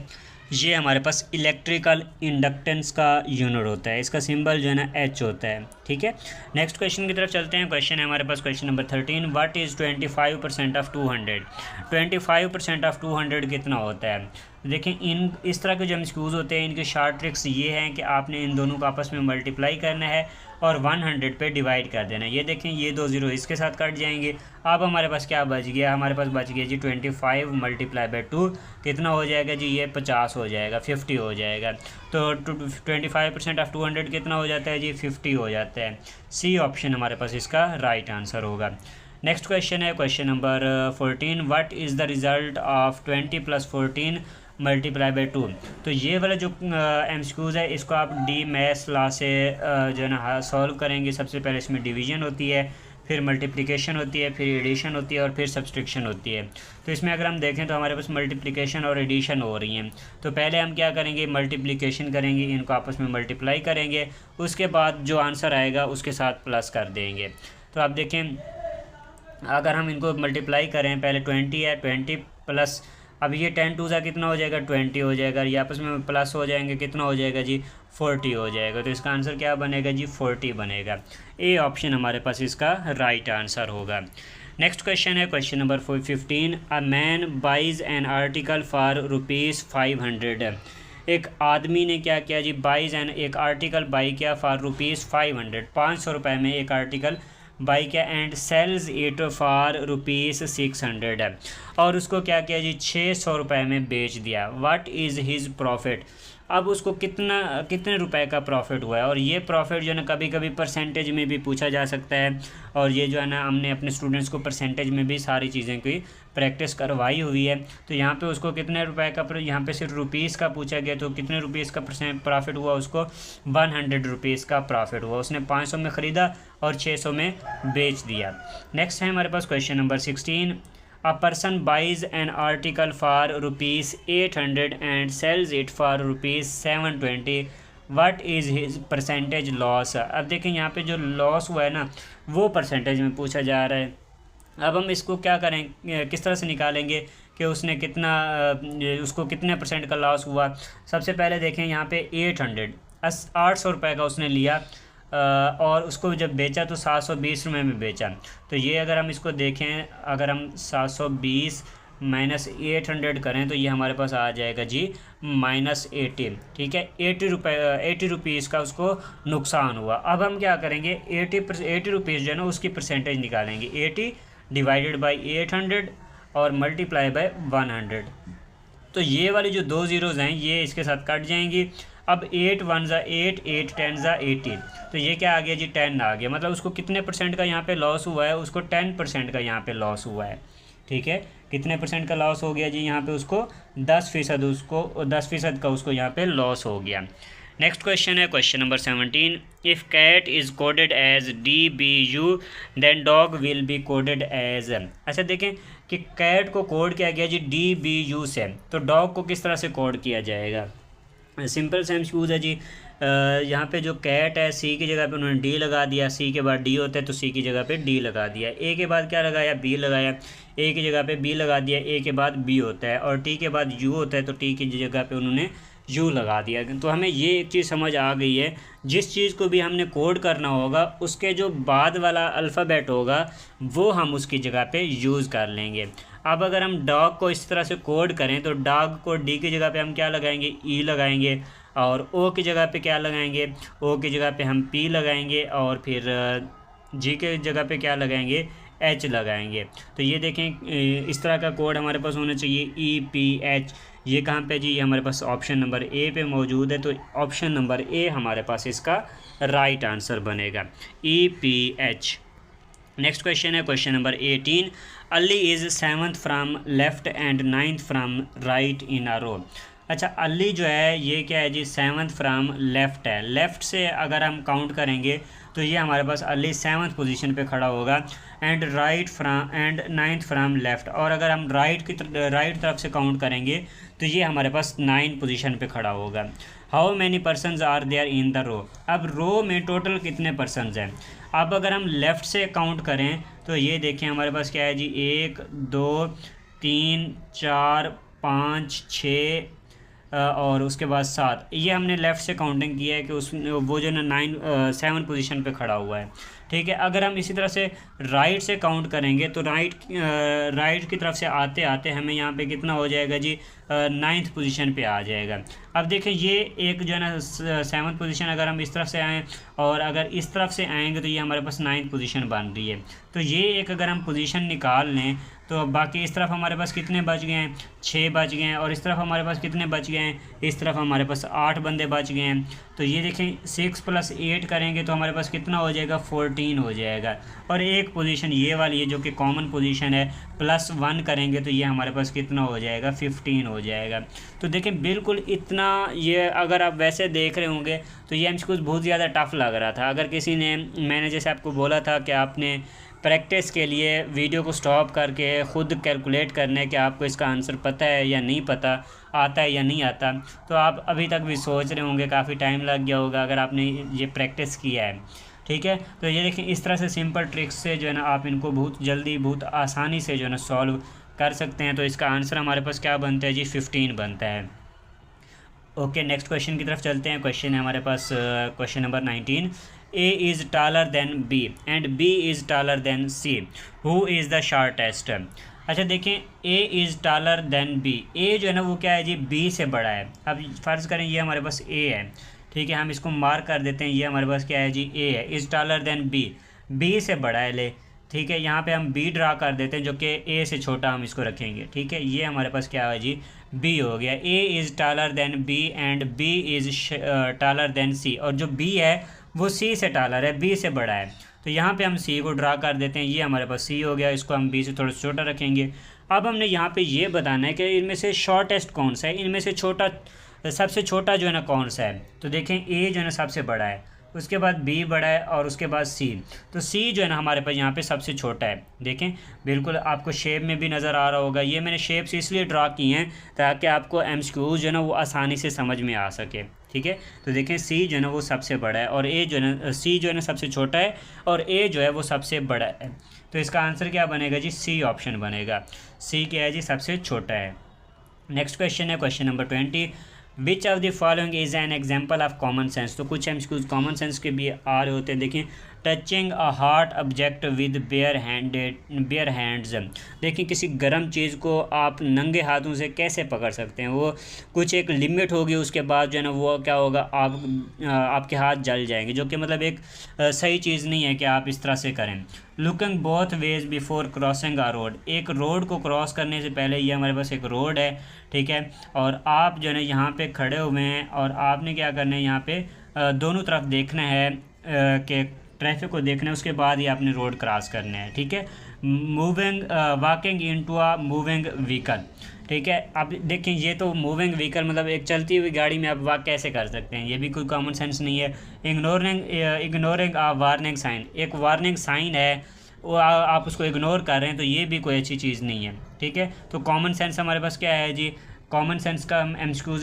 ये हमारे पास इलेक्ट्रिकल इंडक्टेंस का यूनिट होता है। इसका सिंबल जो है ना एच होता है। ठीक है, नेक्स्ट क्वेश्चन की तरफ चलते हैं। क्वेश्चन है हमारे पास question number 13, what is 25% of 200। 25% of 200 कितना होता है? देखें, इन इस तरह के जो एमसीक्यूज़ होते हैं इनके शार्ट ट्रिक्स ये हैं कि आपने इन दोनों को आपस में मल्टीप्लाई करना है और 100 पे डिवाइड कर देना है। ये देखें, ये 2 ज़ीरो इसके साथ कट जाएंगे। अब हमारे पास क्या बच गया? हमारे पास बच गया जी 25 मल्टीप्लाई बाई 2 कितना हो जाएगा जी? ये 50 हो जाएगा, 50 हो जाएगा। तो 25% ऑफ 200 कितना हो जाता है जी? 50 हो जाता है। सी ऑप्शन हमारे पास इसका राइट आंसर होगा। नेक्स्ट क्वेश्चन है question number 14, what is the result of 20 + 14 multiply by 2। तो ये वाला जो एमसीक्यूज़ है इसको आप डी मैथ्स लॉ से जो है ना सॉल्व करेंगे। सबसे पहले इसमें डिवीजन होती है, फिर मल्टीप्लिकेशन होती है, फिर एडिशन होती है, और फिर सब्सट्रैक्शन होती है। तो इसमें अगर हम देखें तो हमारे पास मल्टीप्लिकेशन और एडिशन हो रही हैं। तो पहले हम क्या करेंगे? मल्टीप्लिकेशन करेंगे, इनको आपस में मल्टीप्लाई करेंगे, उसके बाद जो आंसर आएगा उसके साथ प्लस कर देंगे। तो आप देखें, अगर हम इनको मल्टीप्लाई करें, पहले 20 है, 20 प्लस, अब ये 10 टू ज़ा कितना हो जाएगा? 20 हो जाएगा। ये आपस में प्लस हो जाएंगे, कितना हो जाएगा जी? 40 हो जाएगा। तो इसका आंसर क्या बनेगा जी? 40 बनेगा। ए ऑप्शन हमारे पास इसका राइट आंसर होगा। नेक्स्ट क्वेश्चन है question number 15, a man buys an article for ₹500। एक आदमी ने क्या किया जी? बाइज एन, एक आर्टिकल बाई किया फॉर ₹500, 500 रुपये में एक आर्टिकल बाई किया, एंड सेल्स इट फॉर ₹600, और उसको क्या किया जी? 600 रुपये में बेच दिया। What is his profit. अब उसको कितने रुपए का प्रॉफिट हुआ है। और ये प्रॉफिट जो है ना कभी कभी परसेंटेज में भी पूछा जा सकता है, और ये जो है ना हमने अपने स्टूडेंट्स को परसेंटेज में भी सारी चीज़ें की प्रैक्टिस करवाई हुई है। तो यहाँ पे उसको कितने रुपए का, यहाँ पे सिर्फ रुपीज़ का पूछा गया, तो कितने रुपीज़ का प्रॉफिट हुआ उसको? 100 रुपीज़ का प्रॉफिट हुआ। उसने 500 में ख़रीदा और 600 में बेच दिया। नेक्स्ट है हमारे पास question number 16, a person buys an article for ₹800 and sells it for ₹720, what is his percentage loss. अब देखें, यहाँ पे जो लॉस हुआ है ना वो परसेंटेज में पूछा जा रहा है। अब हम इसको क्या करें, किस तरह से निकालेंगे कि उसने कितना, उसको कितने परसेंट का लॉस हुआ। सबसे पहले देखें, यहाँ पे 800 रुपये का उसने लिया, और उसको जब बेचा तो 720 रुपये में बेचा। तो ये अगर हम इसको देखें, अगर हम 720 माइनस 800 करें तो ये हमारे पास आ जाएगा जी -80। ठीक है, 80 रुपीज़ का उसको नुकसान हुआ। अब हम क्या करेंगे, 80 रुपीज़ जो है ना उसकी परसेंटेज निकालेंगे। 80 डिवाइडेड बाई 800 और मल्टीप्लाई बाई 100। तो ये वाली जो 2 ज़ीरोज़ हैं ये इसके साथ कट जाएंगी। अब 8 1 ज़ा 8, 8 10 ज़ा 80, तो ये क्या आ गया जी? 10 आ गया। मतलब उसको कितने परसेंट का यहाँ पे लॉस हुआ है? उसको 10% का यहाँ पे लॉस हुआ है। ठीक है, कितने परसेंट का लॉस हो गया जी? यहाँ पे उसको 10%, उसको 10% का उसको यहाँ पे लॉस हो गया। नेक्स्ट क्वेश्चन है question number 17, if cat is coded as DBU then dog will be coded as. अच्छा देखें कि कैट को कोड किया गया जी DBU से, तो डॉग को किस तरह से कोड किया जाएगा? सिंपल सा एमसीक्यूज़ है जी। यहाँ पे जो कैट है सी की जगह पे उन्होंने डी लगा दिया, सी के बाद डी होता है तो सी की जगह पे डी लगा दिया। ए के बाद क्या लगाया? बी लगाया। ए की जगह पे बी लगा दिया, ए के बाद बी होता है, और टी के बाद यू होता है तो टी की जगह पे उन्होंने यू लगा दिया। तो हमें ये एक चीज़ समझ आ गई है, जिस चीज़ को भी हमने कोड करना होगा उसके जो बाद वाला अल्फ़ाबेट होगा वो हम उसकी जगह पे यूज़ कर लेंगे। अब अगर हम डॉग को इस तरह से कोड करें तो डॉग को डी की जगह पे हम क्या लगाएंगे? ई लगाएंगे, और ओ की जगह पे क्या लगाएंगे? ओ की जगह पे हम पी लगाएंगे, और फिर जी के जगह पे क्या लगाएंगे? एच लगाएंगे। तो ये देखें, इस तरह का कोड हमारे पास होना चाहिए, EPH। ये कहाँ पे जी, ये हमारे पास ऑप्शन नंबर ए पे मौजूद है, तो ऑप्शन नंबर ए हमारे पास इसका राइट आंसर बनेगा, EPH। नेक्स्ट क्वेश्चन है question number 18। Ali is 7th from left and 9th from right in a row. अच्छा, अली जो है ये क्या है जी, 7th फ्राम लेफ़्ट है। लेफ़्ट से अगर हम काउंट करेंगे तो ये हमारे पास अली 7th पोजीशन पे खड़ा होगा, and right from and 9th from left. और अगर हम राइट तरफ से काउंट करेंगे तो ये हमारे पास 9 पोजीशन पे खड़ा होगा। How many persons are there in the row. अब रो में टोटल कितने पर्सनस हैं। अब अगर हम लेफ़्ट से काउंट करें तो ये देखिए हमारे पास क्या है जी, 1 2 3 4 5 6 और उसके बाद 7। ये हमने लेफ़्ट से काउंटिंग किया है कि उस वो जो ना 7 पोजीशन पे खड़ा हुआ है, ठीक है। अगर हम इसी तरह से राइट से काउंट करेंगे तो राइट की तरफ से आते आते हमें यहाँ पे कितना हो जाएगा जी, 9th पोजीशन पे आ जाएगा। अब देखें ये एक जो है ना 7th पोजीशन, अगर हम इस तरफ से आएँ और अगर इस तरफ से आएंगे तो ये हमारे पास 9th पोजीशन बन रही है। तो ये एक अगर हम पोजीशन निकाल लें तो बाकी इस तरफ हमारे पास कितने बच गए हैं, 6 बच गए हैं, और इस तरफ हमारे पास कितने बच गए हैं, इस तरफ हमारे पास 8 बंदे बच गए हैं। तो ये देखें 6 + 8 करेंगे तो हमारे पास कितना हो जाएगा, 14 हो जाएगा। और एक पोजीशन ये वाली है जो कि कॉमन पोजीशन है, +1 करेंगे तो ये हमारे पास कितना हो जाएगा, 15 हो जाएगा। तो देखें बिल्कुल इतना, ये अगर आप वैसे देख रहे होंगे तो ये हमको बहुत ज़्यादा टफ लग रहा था। अगर किसी ने, मैंने जैसे आपको बोला था कि आपने प्रैक्टिस के लिए वीडियो को स्टॉप करके ख़ुद कैलकुलेट करने कि आपको इसका आंसर पता है या नहीं पता, आता है या नहीं आता, तो आप अभी तक भी सोच रहे होंगे, काफ़ी टाइम लग गया होगा अगर आपने ये प्रैक्टिस किया है, ठीक है। तो ये देखें इस तरह से सिंपल ट्रिक्स से जो है ना आप इनको बहुत जल्दी बहुत आसानी से जो है ना सॉल्व कर सकते हैं। तो इसका आंसर हमारे पास क्या बनता है जी, 15 बनता है। ओके, नेक्स्ट क्वेश्चन की तरफ चलते हैं। क्वेश्चन है हमारे पास question number 19। A is taller than B and B is taller than C. Who is the shortest? अच्छा देखें, A is taller than B। A जो है ना वो क्या है जी, B से बड़ा है। अब फ़र्ज़ करें ये हमारे पास A है, ठीक है, हम इसको मार्क कर देते हैं, ये हमारे पास क्या है जी, A है। Is taller than B, B से बड़ा है ले, ठीक है। यहाँ पे हम B ड्रा कर देते हैं जो कि A से छोटा हम इसको रखेंगे, ठीक है। ये हमारे पास क्या है जी, B हो गया। A is taller than B and B is taller than C। और जो B है वो C से टालर है, B से बड़ा है। तो यहाँ पे हम C को ड्रा कर देते हैं, ये हमारे पास C हो गया, इसको हम B से थोड़ा छोटा रखेंगे। अब हमने यहाँ पे ये बताना है कि इनमें से शॉर्टेस्ट कौन सा है, इनमें से छोटा, सबसे छोटा जो है ना कौन सा है। तो देखें A जो है ना सबसे बड़ा है, उसके बाद B बड़ा है और उसके बाद C। तो C जो है ना हमारे पास यहाँ पे सबसे छोटा है। देखें बिल्कुल आपको शेप में भी नज़र आ रहा होगा, ये मैंने शेप्स इसलिए ड्रा की हैं ताकि आपको MCQs जो है ना वो आसानी से समझ में आ सके, ठीक है। तो देखें C जो है ना वो सबसे बड़ा है और A जो है ना, C जो है ना सबसे छोटा है और A जो है वो सबसे बड़ा है। तो इसका आंसर क्या बनेगा जी, C ऑप्शन बनेगा। C क्या है जी, सबसे छोटा है। नेक्स्ट क्वेश्चन है question number 20। Which of the following is an example of common sense. तो कुछ MCQs कॉमन सेंस के भी आ रहे होते हैं। देखिए, touching a hard object with bare hands. देखिए किसी गर्म चीज़ को आप नंगे हाथों से कैसे पकड़ सकते हैं, वो कुछ एक लिमिट होगी, उसके बाद जो है ना वो क्या होगा, आपके हाथ जल जाएंगे, जो कि मतलब एक सही चीज़ नहीं है कि आप इस तरह से करें। Looking both ways before crossing a road. एक रोड को क्रॉस करने से पहले, ये हमारे पास एक रोड है, ठीक है, और आप जो है ना यहाँ पे खड़े हुए हैं और आपने क्या करना है, यहाँ पे दोनों तरफ देखना है कि ट्रैफिक को देखना है, उसके बाद ही आपने रोड क्रॉस करना है, ठीक है। Moving walking into a moving vehicle, ठीक है। अब देखें ये तो मूविंग व्हीकल मतलब एक चलती हुई गाड़ी में आप वॉक कैसे कर सकते हैं, ये भी कोई कॉमन सेंस नहीं है। इग्नोरिंग अ वार्निंग साइन, एक वार्निंग साइन है वो आप उसको इग्नोर कर रहे हैं, तो ये भी कोई अच्छी चीज़ नहीं है, ठीक है। तो कॉमन सेंस हमारे पास क्या है जी, कॉमन सेंस का MCQs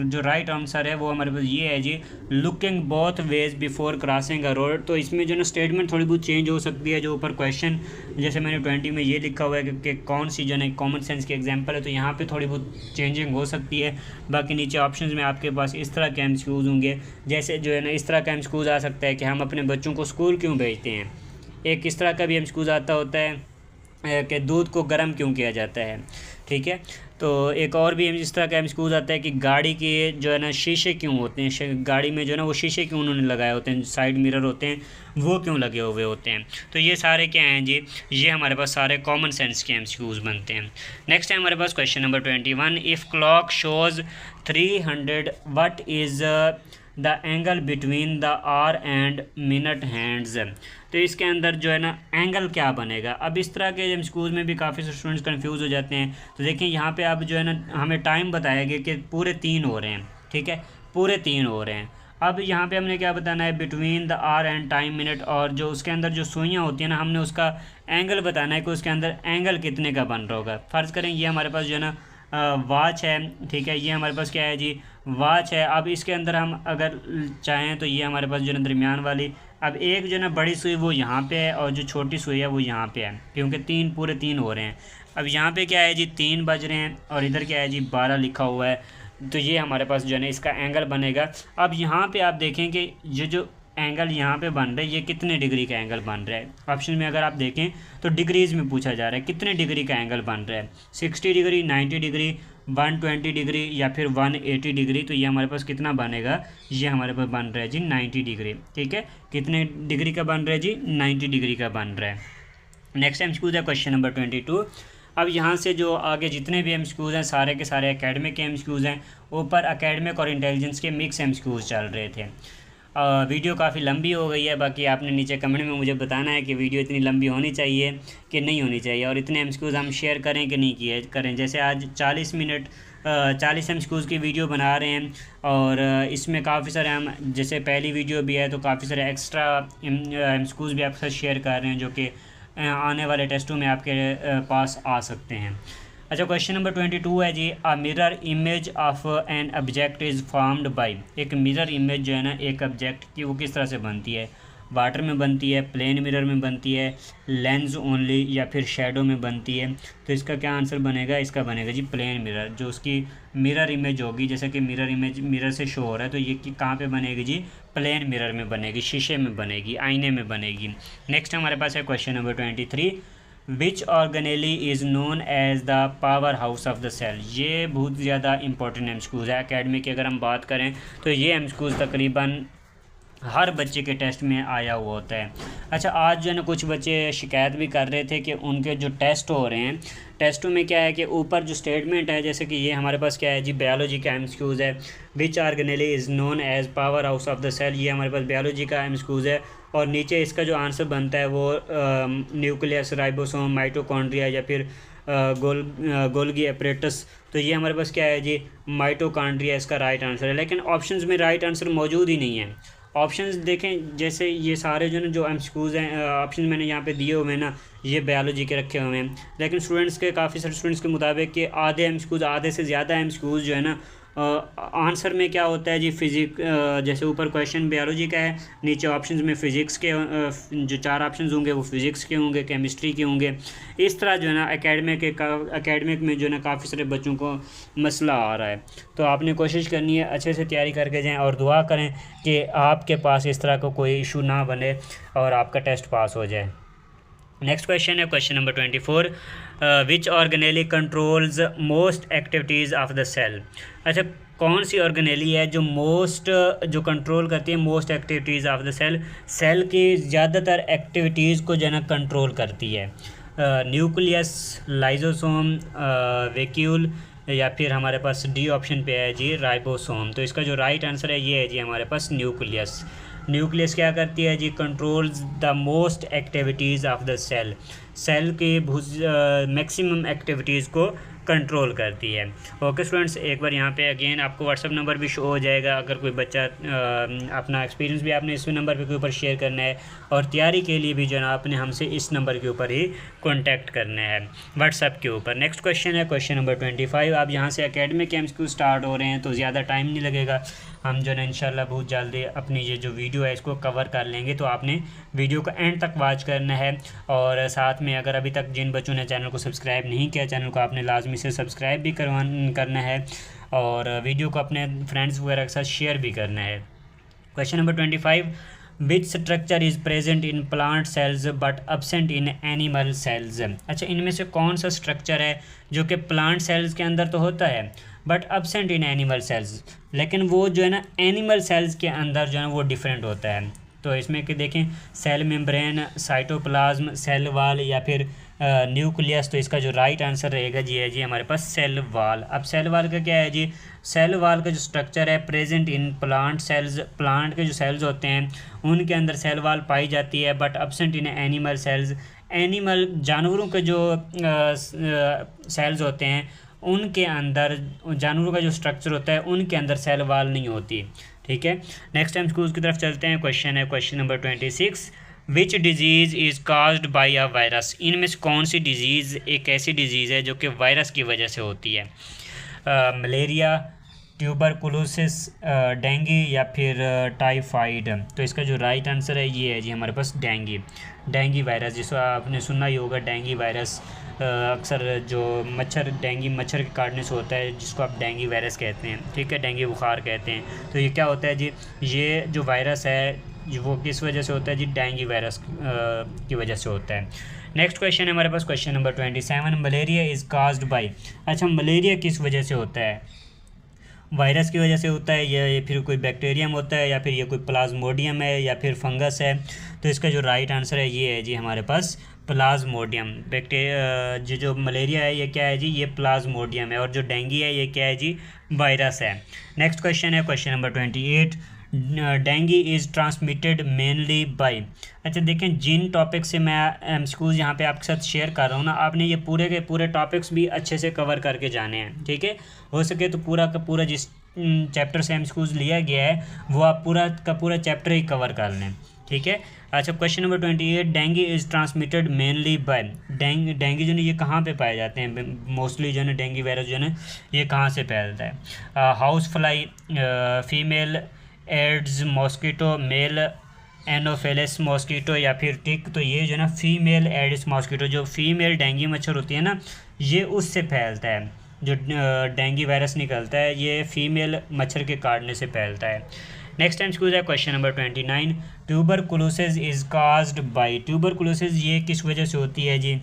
जो राइट आंसर है वो हमारे पास ये है जी, looking both ways before crossing a road. तो इसमें जो ना स्टेटमेंट थोड़ी बहुत चेंज हो सकती है, जो ऊपर क्वेश्चन जैसे मैंने 20 में ये लिखा हुआ है कि कौन सी जो है कॉमन सेंस की एग्जांपल है, तो यहाँ पे थोड़ी बहुत चेंजिंग हो सकती है। बाकी नीचे ऑप्शंस में आपके पास इस तरह के MCQs होंगे, जैसे जो है ना इस तरह का MCQs आ सकता है कि हम अपने बच्चों को स्कूल क्यों भेजते हैं। एक इस तरह का भी MCQs आता होता है कि दूध को गर्म क्यों किया जाता है। ठीक है। तो एक और भी इस तरह का एमसीक्यूज आता है कि गाड़ी के जो है ना शीशे क्यों होते हैं, गाड़ी में जो है ना वो शीशे क्यों उन्होंने लगाए होते हैं, साइड मिरर होते हैं वो क्यों लगे हुए होते हैं। तो ये सारे क्या हैं जी, ये हमारे पास सारे कॉमन सेंस के एमसीक्यूज बनते हैं। नेक्स्ट है हमारे पास question number 21, if clock shows 300 what is the angle between the hour and minute hands. तो इसके अंदर जो है ना एंगल क्या बनेगा। अब इस तरह के स्कूल में भी काफ़ी स्टूडेंट्स कंफ्यूज हो जाते हैं। तो देखिए यहाँ पे अब जो है ना हमें टाइम बताया गया कि पूरे 3 हो रहे हैं, ठीक है, पूरे 3 हो रहे हैं। अब यहाँ पे हमने क्या बताना है, between the hour and time minute, और जो उसके अंदर जो सुइयाँ होती हैं ना हमने उसका एंगल बताना है कि उसके अंदर एंगल कितने का बन रहा होगा। फ़र्ज़ करें ये हमारे पास जो है ना वॉच है, ठीक है, ये हमारे पास क्या है जी, वॉच है। अब इसके अंदर हम अगर चाहें तो ये हमारे पास जो है ना दरमियान वाली, अब एक जो है ना बड़ी सुई वो यहाँ पे है और जो छोटी सुई है वो यहाँ पे है, क्योंकि पूरे 3 हो रहे हैं। अब यहाँ पे क्या है जी 3 बज रहे हैं और इधर क्या है जी 12 लिखा हुआ है। तो ये हमारे पास जो है ना इसका एंगल बनेगा। अब यहाँ पे आप देखें कि ये जो एंगल यहाँ पे बन रहा है ये कितने डिग्री का एंगल बन रहा है। ऑप्शन में अगर आप देखें तो डिग्रीज़ में पूछा जा रहा है कितने डिग्री का एंगल बन रहा है, 60 डिग्री, 90 डिग्री, 120 डिग्री या फिर 180 डिग्री। तो ये हमारे पास कितना बनेगा, ये हमारे पास बन रहा है जी 90 डिग्री, ठीक है। कितने डिग्री का बन रहा है जी, 90 डिग्री का बन रहा है। नेक्स्ट एमसीक्यूज है क्वेश्चन नंबर 22। अब यहाँ से जो आगे जितने भी एमसीक्यूज हैं सारे के सारे एकेडमिक के एमसीक्यूज हैं। ऊपर एकेडमिक और इंटेलिजेंस के मिक्स एमसीक्यूज चल रहे थे। वीडियो काफ़ी लंबी हो गई है, बाकी आपने नीचे कमेंट में मुझे बताना है कि वीडियो इतनी लंबी होनी चाहिए कि नहीं होनी चाहिए, और इतने एमसीक्यूज हम शेयर करें कि नहीं किए करें। जैसे आज 40 मिनट 40 एमसीक्यूज की वीडियो बना रहे हैं, और इसमें काफ़ी सारे हम, जैसे पहली वीडियो भी है तो काफ़ी सारे एक्स्ट्रा एमसीक्यूज भी आपके साथ शेयर कर रहे हैं जो कि आने वाले टेस्टों में आपके पास आ सकते हैं। अच्छा, क्वेश्चन नंबर 22 है जी, a mirror image of an object is formed by. एक मिरर इमेज जो है ना एक ऑब्जेक्ट की वो किस तरह से बनती है, वाटर में बनती है, प्लेन मिरर में बनती है, लेंस ओनली, या फिर शेडो में बनती है। तो इसका क्या आंसर बनेगा, इसका बनेगा जी प्लेन मिरर। जो उसकी मिरर इमेज होगी, जैसे कि मिरर इमेज मिरर से शो हो रहा है, तो ये कहाँ पे बनेगी जी, प्लेन मिरर में बनेगी, शीशे में बनेगी, आईने में बनेगी। नेक्स्ट हमारे पास है question number 23, which organelle is known as the power house of the cell. ये बहुत ज़्यादा इंपॉर्टेंट एमसीक्यूज है अकेडमी की। अगर हम बात करें तो ये एमसीक्यूज तकरीबन हर बच्चे के टेस्ट में आया हुआ होता है। अच्छा, आज जो है ना कुछ बच्चे शिकायत भी कर रहे थे कि उनके जो टेस्ट हो रहे हैं, टेस्टों में क्या है कि ऊपर जो स्टेटमेंट है, जैसे कि ये हमारे पास क्या है जी बायोलॉजी का एमसीक्यूज है, which organelle is known as power house of the cell. ये हमारे पास बायोलॉजी का एमसीक्यूज है, और नीचे इसका जो आंसर बनता है वो न्यूक्लियस, राइबोसोम, माइटोकॉन्ड्रिया या फिर गोल्गी एपरेटस। तो ये हमारे पास क्या है जी माइटोकॉन्ड्रिया इसका राइट आंसर है। लेकिन ऑप्शंस में राइट आंसर मौजूद ही नहीं है। ऑप्शंस देखें, जैसे ये सारे जो ना जो एमसीक्यूज हैं ऑप्शन मैंने यहाँ पे दिए हुए हैं ना, ये बायोलॉजी के रखे हुए हैं। लेकिन स्टूडेंट्स के काफ़ी सारे स्टूडेंट्स के मुताबिक कि आधे एमसीक्यूज, आधे से ज़्यादा एमसीक्यूज जो है ना आंसर में क्या होता है जी जैसे ऊपर क्वेश्चन बायोलॉजी का है, नीचे ऑप्शंस में फ़िज़िक्स के जो 4 ऑप्शंस होंगे वो फ़िज़िक्स के होंगे, केमिस्ट्री के होंगे। इस तरह जो है ना एकेडमिक में जो है ना काफ़ी सारे बच्चों को मसला आ रहा है। तो आपने कोशिश करनी है अच्छे से तैयारी करके जाएँ, और दुआ करें कि आपके पास इस तरह का कोई इशू ना बने और आपका टेस्ट पास हो जाए। नेक्स्ट क्वेश्चन है question number 24, which organelle controls most activities of the cell. अच्छा, कौन सी ऑर्गेनेली है जो कंट्रोल करती है most activities of the cell की ज़्यादातर एक्टिविटीज़ को जो है ना कंट्रोल करती है। न्यूक्लियस, लाइजोसोम, वैक्यूल, या फिर हमारे पास डी ऑप्शन पे है जी राइबोसोम। तो इसका जो राइट आंसर है ये है जी हमारे पास न्यूक्लियस। न्यूक्लियस क्या करती है जी, controls the most activities of the cell की मैक्सिमम एक्टिविटीज़ को कंट्रोल करती है। ओके स्टूडेंट्स, एक बार यहाँ पे अगेन आपको व्हाट्सअप नंबर भी शो हो जाएगा। अगर कोई बच्चा अपना एक्सपीरियंस भी आपने इस नंबर के ऊपर शेयर करना है, और तैयारी के लिए भी जो है आपने हमसे इस नंबर के ऊपर ही कॉन्टैक्ट करना है व्हाट्सअप के ऊपर। नेक्स्ट क्वेश्चन है क्वेश्चन नंबर 25। अब यहाँ से एकेडमिक एमसीक्यू स्टार्ट हो रहे हैं तो ज़्यादा टाइम नहीं लगेगा, हम जो है इंशाल्लाह बहुत जल्दी अपनी ये जो वीडियो है इसको कवर कर लेंगे। तो आपने वीडियो को एंड तक वॉच करना है, और साथ में अगर अभी तक जिन बच्चों ने चैनल को सब्सक्राइब नहीं किया, चैनल को आपने लाजमी से सब्सक्राइब भी करना है, और वीडियो को अपने फ्रेंड्स वगैरह के साथ शेयर भी करना है। Question number 25, which structure is present in plant cells but absent in animal cells. अच्छा, इनमें से कौन सा स्ट्रक्चर है जो कि प्लांट सेल्स के अंदर तो होता है but absent in animal cells, लेकिन वो जो है ना एनिमल सेल्स के अंदर जो है वो डिफरेंट होता है। तो इसमें कि देखें, cell membrane, cytoplasm, cell wall या फिर न्यूक्लियस। तो इसका जो राइट आंसर रहेगा जी है जी हमारे पास सेल वाल। अब सेल वाल का क्या है जी, सेल वाल का जो स्ट्रक्चर है present in plant cells, plant के जो सेल्स होते हैं उनके अंदर सेल वाल पाई जाती है but absent in animal cells. Animal जानवरों के जो सेल्स होते हैं उनके अंदर, जानवरों का जो स्ट्रक्चर होता है उनके अंदर सेल वाल नहीं होती। ठीक है, नेक्स्ट टाइम स्कूल की तरफ चलते हैं। क्वेश्चन है question number 26, which disease is caused bye a virus. इनमें से कौन सी डिजीज़ एक ऐसी डिजीज़ है जो कि वायरस की वजह से होती है। मलेरिया, ट्यूबरकुलोसिस, डेंगू या फिर टाइफाइड। तो इसका जो राइट आंसर है ये है जी हमारे पास डेंगू वायरस, जिसको आपने सुना ही होगा। डेंगू वायरस अक्सर जो मच्छर, डेंगू मच्छर के काटने से होता है, जिसको आप डेंगू वायरस कहते हैं। ठीक है, डेंगू बुखार कहते हैं। तो ये क्या होता है जी, ये जो वायरस है वो किस वजह से होता है जी, डेंगू वायरस की वजह से होता है। नेक्स्ट क्वेश्चन है हमारे पास question number 27, malaria is caused by. अच्छा, मलेरिया किस वजह से होता है, वायरस की वजह से होता है या फिर कोई बैक्टीरियम होता है या फिर ये कोई प्लाज्मोडियम है या फिर फंगस है। तो इसका जो राइट आंसर है ये है जी हमारे पास प्लाज्मोडियम। बैक्टीरिया जो मलेरिया है ये क्या है जी, ये प्लाज्मोडियम है, और जो डेंगू है ये क्या है जी, वायरस है। नेक्स्ट क्वेश्चन है question number 28, dengue is transmitted mainly by. अच्छा देखें, जिन टॉपिक से मैं एमसीक्यूज़ यहाँ पे आपके साथ शेयर कर रहा हूँ ना, आपने ये पूरे के पूरे टॉपिक्स भी अच्छे से कवर करके जाने हैं। ठीक है, हो सके तो पूरा का पूरा जिस चैप्टर से एमसीक्यूज़ लिया गया है वो आप पूरा का पूरा चैप्टर ही कवर कर लें। ठीक है। अच्छा, question number 28, dengue is transmitted mainly by. Dengue जो है ये कहाँ पे पाए जाते हैं मोस्टली, जो है डेंगू वायरस जो है ना ये कहाँ से फैलता है। House fly, female Aedes mosquito, male Anopheles mosquito या फिर टिक। तो ये जो है ना फीमेल एडिस मॉस्किटो, जो फीमेल डेंगू मच्छर होती है ना ये उससे फैलता है। जो डेंगू वायरस निकलता है ये फीमेल मच्छर के काटने से फैलता है। नेक्स्ट टाइम स्कूल है question number 29, tuberculosis is caused bye. Tuberculosis ये किस वजह से होती है जी,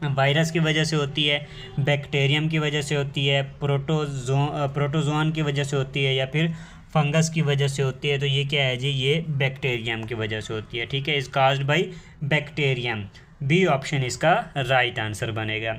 वायरस की वजह से होती है, बैक्टीरियम की वजह से होती है, प्रोटोजोन की वजह से होती है या फिर फंगस की वजह से होती है। तो ये क्या है जी, ये बैक्टीरियम की वजह से होती है। ठीक है, is caused by bacterium. B option इसका राइट आंसर बनेगा।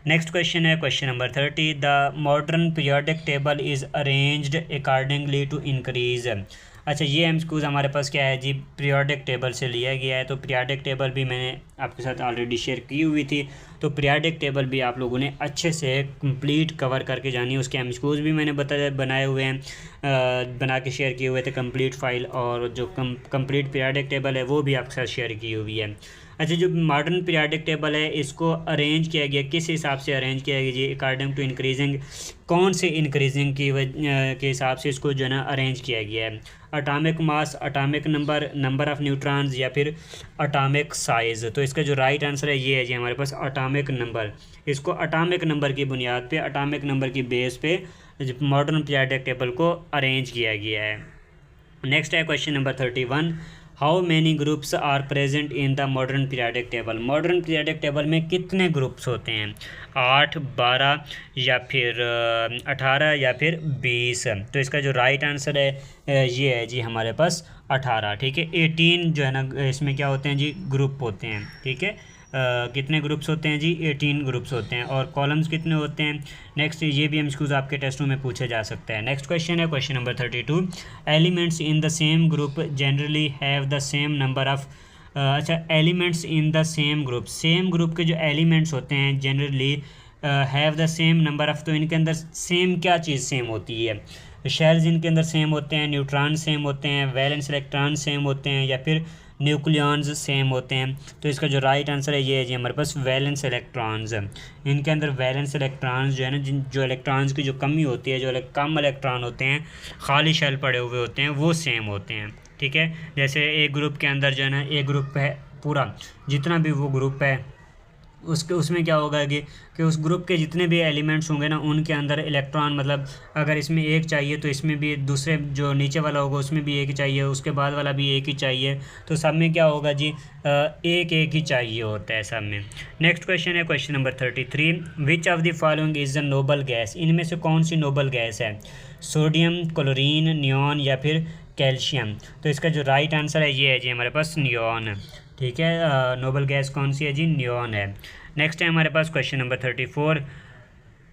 नेक्स्ट क्वेश्चन है question number 30, the modern periodic table is arranged accordingly to increase. अच्छा, ये एमसीक्यूज हमारे पास क्या है जी, पीरियोडिक टेबल से लिया गया है। तो पीरियोडिक टेबल भी मैंने आपके साथ ऑलरेडी शेयर की हुई थी, तो पीरियोडिक टेबल भी आप लोगों ने अच्छे से कंप्लीट कवर करके जानी है। उसके एमसीक्यूज भी मैंने बनाए हुए हैं, बना के शेयर किए हुए थे कंप्लीट फाइल, और जो कंप्लीट पीरियोडिक टेबल है वो भी आपके साथ शेयर की हुई है। अच्छा, जो मॉडर्न पीरियोडिक टेबल है इसको अरेंज किया गया, किस हिसाब से अरेंज किया गया जी, अकॉर्डिंग टू इंक्रीजिंग। कौन से इंक्रीजिंग के हिसाब से इसको जो है ना अरेंज किया गया है, atomic mass, atomic number, number of neutrons या फिर अटामिक साइज़। तो इसका जो राइट आंसर है ये है जी हमारे पास अटामिक नंबर। इसको अटामिक नंबर की बुनियाद पे, अटामिक नंबर की बेस पे मॉडर्न पीरियोडिक टेबल को अरेंज किया गया है। नेक्स्ट है question number 31, how many groups are present in the modern periodic table. Modern periodic table में कितने ग्रुप्स होते हैं, 8, 12 या फिर 18 या फिर 20। तो इसका जो राइट आंसर है ये है जी हमारे पास 18। ठीक है, 18 जो है ना इसमें क्या होते हैं जी, ग्रुप होते हैं। ठीक है, कितने ग्रुप्स होते हैं जी, 18 ग्रुप्स होते हैं। और कॉलम्स कितने होते हैं, नेक्स्ट ये भी एमसीक्यूज आपके टेस्टों में पूछे जा सकते हैं। नेक्स्ट क्वेश्चन है question number 32, elements in the same group generally have the same number of. अच्छा, elements in the same group, same group के जो एलिमेंट्स होते हैं generally have the same number of. तो इनके अंदर सेम क्या चीज़ सेम होती है, शेल्स इनके अंदर सेम होते हैं, न्यूट्रॉन सेम होते हैं, वैलेंस इलेक्ट्रॉन सेम होते हैं या फिर न्यूक्लियॉन्स सेम होते हैं। तो इसका जो राइट आंसर है ये है जी हमारे पास वैलेंस इलेक्ट्रॉन्स। इनके अंदर वैलेंस इलेक्ट्रॉन्स जो है ना, जो इलेक्ट्रॉन्स की जो कमी होती है, जो कम इलेक्ट्रॉन होते हैं, खाली शेल पड़े हुए होते हैं, वो सेम होते हैं। ठीक है, जैसे एक ग्रुप के अंदर जो है ना, एक ग्रुप है पूरा, जितना भी वो ग्रुप है उसमें क्या होगा कि उस ग्रुप के जितने भी एलिमेंट्स होंगे ना उनके अंदर इलेक्ट्रॉन, मतलब अगर इसमें एक चाहिए तो इसमें भी दूसरे जो नीचे वाला होगा उसमें भी एक ही चाहिए, उसके बाद वाला भी एक ही चाहिए, तो सब में क्या होगा जी एक एक ही चाहिए होता है सब में। नेक्स्ट क्वेश्चन है question number 33, which of the following is the noble gas, इनमें से कौन सी नोबल गैस है, सोडियम, क्लोरीन, नियॉन या फिर कैल्शियम। तो इसका जो राइट आंसर है ये है जी हमारे पास नियॉन। ठीक है, नोबल गैस कौन सी है जी, नियॉन है। नेक्स्ट है हमारे पास question number 34,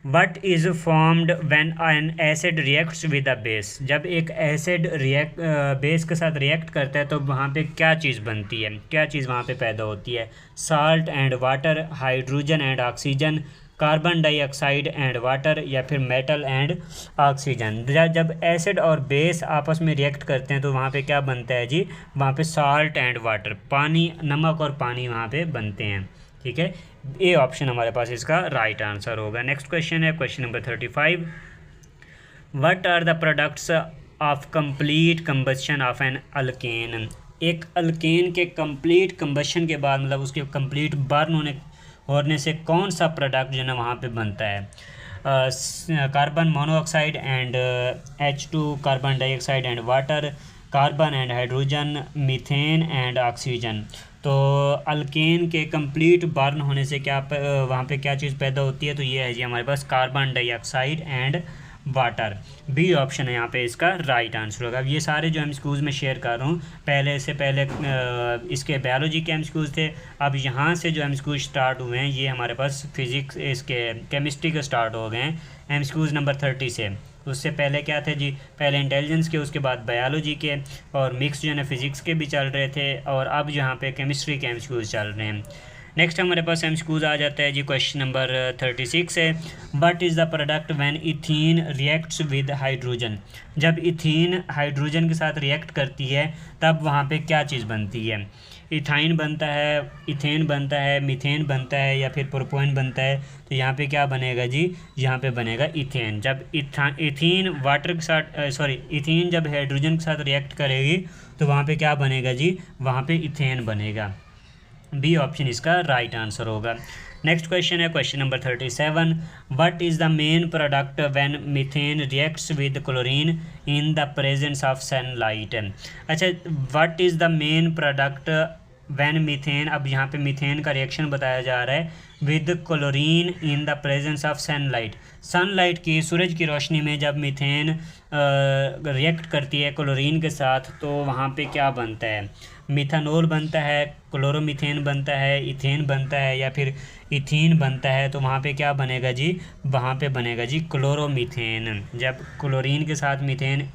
what is formed when an acid reacts with a base, जब एक एसिड बेस के साथ रिएक्ट करता है तो वहाँ पे क्या चीज़ बनती है, क्या चीज़ वहाँ पे पैदा होती है, salt and water, hydrogen and oxygen, carbon dioxide and water या फिर मेटल एंड ऑक्सीजन। जब एसिड और बेस आपस में रिएक्ट करते हैं तो वहाँ पे क्या बनता है जी, वहाँ पे साल्ट एंड वाटर, पानी, नमक और पानी वहाँ पे बनते हैं। ठीक है, ए ऑप्शन हमारे पास इसका राइट आंसर होगा। नेक्स्ट क्वेश्चन है question number 35, what are the products of complete combustion of an alkane, एक अल्केन के कंप्लीट कंबशन के बाद, मतलब उसके कंप्लीट बर्न होने से कौन सा प्रोडक्ट जो है वहाँ पे बनता है, carbon monoxide and H2, carbon dioxide and water, carbon and hydrogen, methane and oxygen. तो अल्केन के कंप्लीट बर्न होने से क्या वहाँ पे क्या चीज़ पैदा होती है, तो ये है जी हमारे पास carbon dioxide and water. B option है यहाँ पे इसका राइट आंसर होगा। अब ये सारे जो एमसीक्यूज में शेयर कर रहा हूँ, पहले से पहले इसके बायोलॉजी के एमसीक्यूज थे, अब यहाँ से जो एमसीक्यूज स्टार्ट हुए हैं ये हमारे पास फिजिक्स, इसके केमिस्ट्री के स्टार्ट हो गए हैं एमसीक्यूज नंबर 30 से। उससे पहले क्या थे जी, पहले इंटेलिजेंस के, उसके बाद बायोलॉजी के, और मिक्स जो है ना फिजिक्स के भी चल रहे थे, और अब यहाँ पे केमिस्ट्री के एमसीक्यूज चल रहे हैं। नेक्स्ट हमारे पास एमसीक्यूज आ जाता है जी क्वेश्चन नंबर 36 है, what is the product when ethene reacts with hydrogen, जब इथीन हाइड्रोजन के साथ रिएक्ट करती है तब वहाँ पे क्या चीज़ बनती है, इथाइन बनता है, इथेन बनता है, मीथेन बनता है या फिर प्रोपोइन बनता है। तो यहाँ पे क्या बनेगा जी, यहाँ पे बनेगा इथेन। जब इथीन वाटर के साथ इथीन जब हाइड्रोजन के साथ रिएक्ट करेगी तो वहाँ पे क्या बनेगा जी, वहाँ पे इथेन बनेगा। बी ऑप्शन इसका राइट आंसर होगा। नेक्स्ट क्वेश्चन है question number 37, what is the main product when methane reacts with chlorine in the presence of sunlight. अच्छा, what is the main product when methane, अब यहाँ पे methane का reaction बताया जा रहा है with chlorine in the presence of sunlight. Sunlight की, सूरज की रोशनी में जब मीथेन रिएक्ट करती है क्लोरीन के साथ तो वहाँ पे क्या बनता है, मिथानॉल बनता है, क्लोरोमीथेन बनता है, इथेन बनता है या फिर इथीन बनता है। तो वहाँ पे क्या बनेगा जी, वहाँ पे बनेगा जी क्लोरोमीथेन। जब क्लोरीन के साथ मीथेन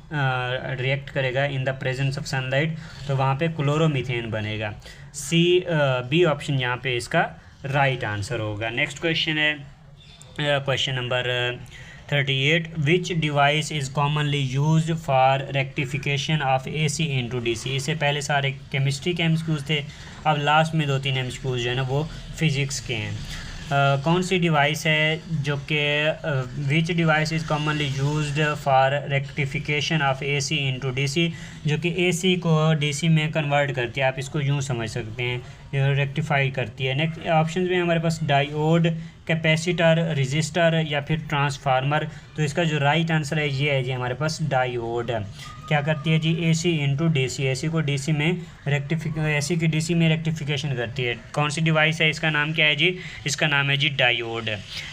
रिएक्ट करेगा इन द प्रेजेंस ऑफ सनलाइट तो वहाँ पे क्लोरोमीथेन बनेगा। बी ऑप्शन यहाँ पे इसका राइट आंसर होगा। नेक्स्ट क्वेश्चन है question number 38, which device is commonly used for rectification of AC into DC। इससे पहले सारे केमिस्ट्री के एमसीक्यूज थे, अब लास्ट में 2-3 एमसीक्यूज जो है ना वो फिज़िक्स के हैं। कौन सी डिवाइस है जो कि विच device is commonly used for rectification of AC into DC, जो कि AC को DC में कन्वर्ट करती है, आप इसको यूँ समझ सकते हैं, रेक्टिफाई करती है। नेक्स्ट ऑप्शन में हमारे पास डायोड, कैपेसिटर, रजिस्टर या फिर ट्रांसफार्मर। तो इसका जो राइट आंसर है ये है जी हमारे पास डायोड। क्या करती है जी, AC इंटू DC, AC को DC में AC की DC में रेक्टिफिकेशन करती है। कौन सी डिवाइस है, इसका नाम क्या है जी, इसका नाम है जी डायोड।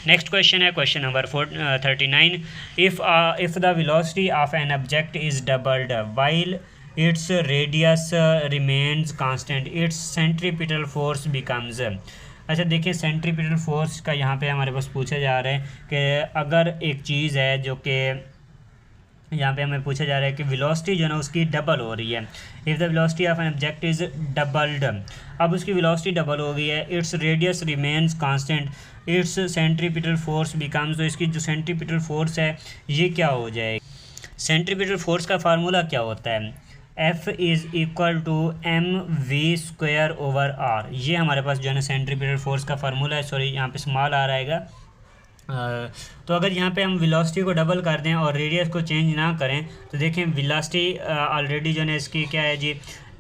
नेक्स्ट क्वेश्चन है question number 39, if the velocity of an object is doubled while its radius remains constant, it's centripetal force becomes. अच्छा देखिए, सेंट्रीपिटल फोर्स का यहाँ पे हमारे पास पूछा जा रहा है कि अगर एक चीज़ है जो कि यहाँ पे हमें पूछा जा रहा है कि वेलोसिटी जो है ना उसकी डबल हो रही है, if the velocity of an object is doubled, अब उसकी वेलोसिटी डबल हो गई है, its radius remains constant, it's centripetal force becomes. तो इसकी जो सेंट्रीपिटल फोर्स है ये क्या हो जाएगी, सेंट्रीपिटल फोर्स का फार्मूला क्या होता है, F is equal to mv²/r। ये हमारे पास जो है ना सेंट्रीपिटल फोर्स का फार्मूला है। सॉरी, यहाँ पे स्मॉल आ रहेगा। तो अगर यहाँ पे हम वेलोसिटी को डबल कर दें और रेडियस को चेंज ना करें तो देखें वेलोसिटी ऑलरेडी जो है इसकी क्या है जी,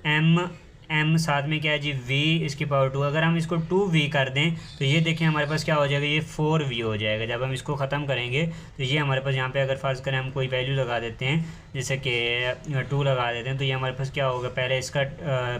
m m साथ में क्या है जी v इसकी पावर 2। अगर हम इसको 2v कर दें तो ये देखें हमारे पास क्या हो जाएगा, ये 4v हो जाएगा। जब हम इसको ख़त्म करेंगे तो ये हमारे पास यहाँ पे अगर फ़र्ज़ करें हम कोई वैल्यू लगा देते हैं, जैसे कि 2 लगा देते हैं, तो ये हमारे पास क्या होगा, पहले इसका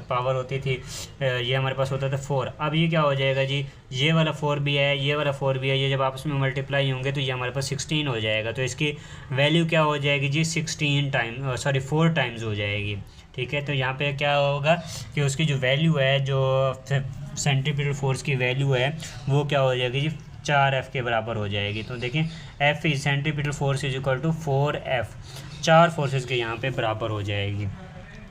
पावर होती थी ये हमारे पास होता था 4, अब ये क्या हो जाएगा जी, ये वाला 4 भी है, ये वाला 4 भी है, ये जब आपस में मल्टीप्लाई होंगे तो ये हमारे पास 16 हो जाएगा। तो इसकी वैल्यू क्या हो जाएगी जी, 4 टाइम्स हो जाएगी। ठीक है, तो यहाँ पे क्या होगा कि उसकी जो वैल्यू है, जो सेंट्रीपिटल फोर्स की वैल्यू है वो क्या हो जाएगी जी, 4F के बराबर हो जाएगी। तो देखें F is centripetal force is equal to 4F, 4 forces के यहाँ पे बराबर हो जाएगी।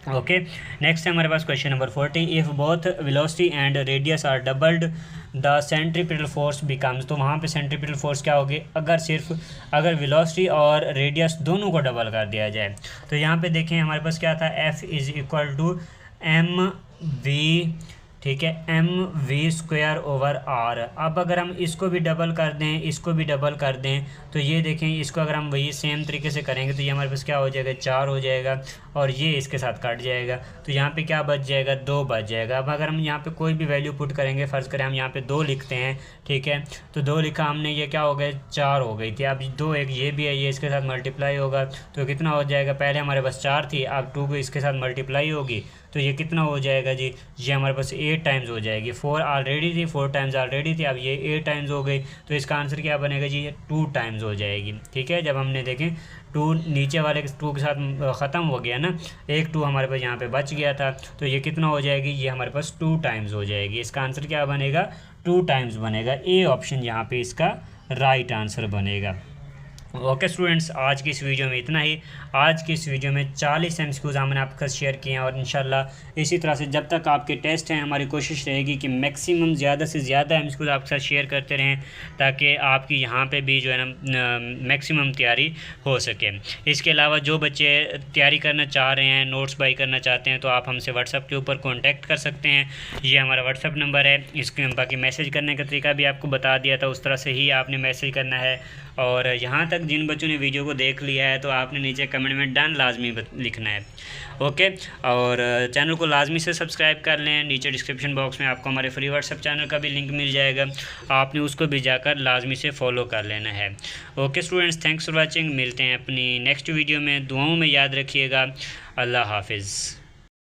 ओके, नेक्स्ट है हमारे पास question number 40। If both velocity and radius are doubled the centripetal force becomes. तो वहाँ पे सेंट्रीपिटल फोर्स क्या होगी, अगर वेलोसिटी और रेडियस दोनों को डबल कर दिया जाए। तो यहाँ पे देखें हमारे पास क्या था, F is equal to mv, ठीक है, mv²/r। अब अगर हम इसको भी डबल कर दें, इसको भी डबल कर दें, तो ये देखें इसको अगर हम वही सेम तरीके से करेंगे तो ये हमारे पास क्या हो जाएगा, 4 हो जाएगा, और ये इसके साथ कट जाएगा, तो यहाँ पे क्या बच जाएगा, 2 बच जाएगा। अब अगर हम यहाँ पे कोई भी वैल्यू पुट करेंगे, फ़र्ज़ करें हम यहाँ पे 2 लिखते हैं, ठीक है, तो 2 लिखा हमने, ये क्या हो गया, 4 हो गई थी। अब 2 एक ये भी है, ये इसके साथ मल्टीप्लाई होगा तो कितना हो जाएगा, पहले हमारे पास 4 थी, अब 2 को इसके साथ मल्टीप्लाई होगी तो ये कितना हो जाएगा जी, ये हमारे पास 8 टाइम्स हो जाएगी। 4 ऑलरेडी थी, 4 टाइम्स ऑलरेडी थी, अब ये 8 टाइम्स हो गई, तो इसका आंसर क्या बनेगा जी, ये 2 टाइम्स हो जाएगी। ठीक है, जब हमने देखें 2 नीचे वाले 2 के साथ ख़त्म हो गया ना, एक 2 हमारे पास यहाँ पे बच गया था, तो ये कितना हो जाएगी, ये हमारे पास 2 टाइम्स हो जाएगी। इसका आंसर क्या बनेगा, 2 टाइम्स बनेगा। ए ऑप्शन यहाँ पे इसका राइट आंसर बनेगा। ओके स्टूडेंट्स, आज की इस वीडियो में इतना ही। आज की इस वीडियो में 40 MCQs हमने आपके साथ शेयर किए हैं, और इंशाल्लाह इसी तरह से जब तक आपके टेस्ट हैं हमारी कोशिश रहेगी कि मैक्सिमम ज़्यादा से ज़्यादा MCQs आपके साथ शेयर करते रहें, ताकि आपकी यहाँ पे भी जो है ना मैक्सिमम तैयारी हो सके। इसके अलावा जो बच्चे तैयारी करना चाह रहे हैं, नोट्स बाई करना चाहते हैं, तो आप हमसे व्हाट्सअप के ऊपर कॉन्टैक्ट कर सकते हैं। ये हमारा व्हाट्सअप नंबर है। इसके बाकी मैसेज करने का तरीका भी आपको बता दिया था, उस तरह से ही आपने मैसेज करना है। और यहाँ तक जिन बच्चों ने वीडियो को देख लिया है तो आपने नीचे कमेंट में डन लाजमी लिखना है। ओके, और चैनल को लाजमी से सब्सक्राइब कर लें। नीचे डिस्क्रिप्शन बॉक्स में आपको हमारे फ्री व्हाट्सएप चैनल का भी लिंक मिल जाएगा, आपने उसको भी जाकर लाजमी से फॉलो कर लेना है। Okay students, thanks for watching. मिलते हैं अपनी नेक्स्ट वीडियो में। दुआओं में याद रखिएगा। अल्लाह हाफिज़।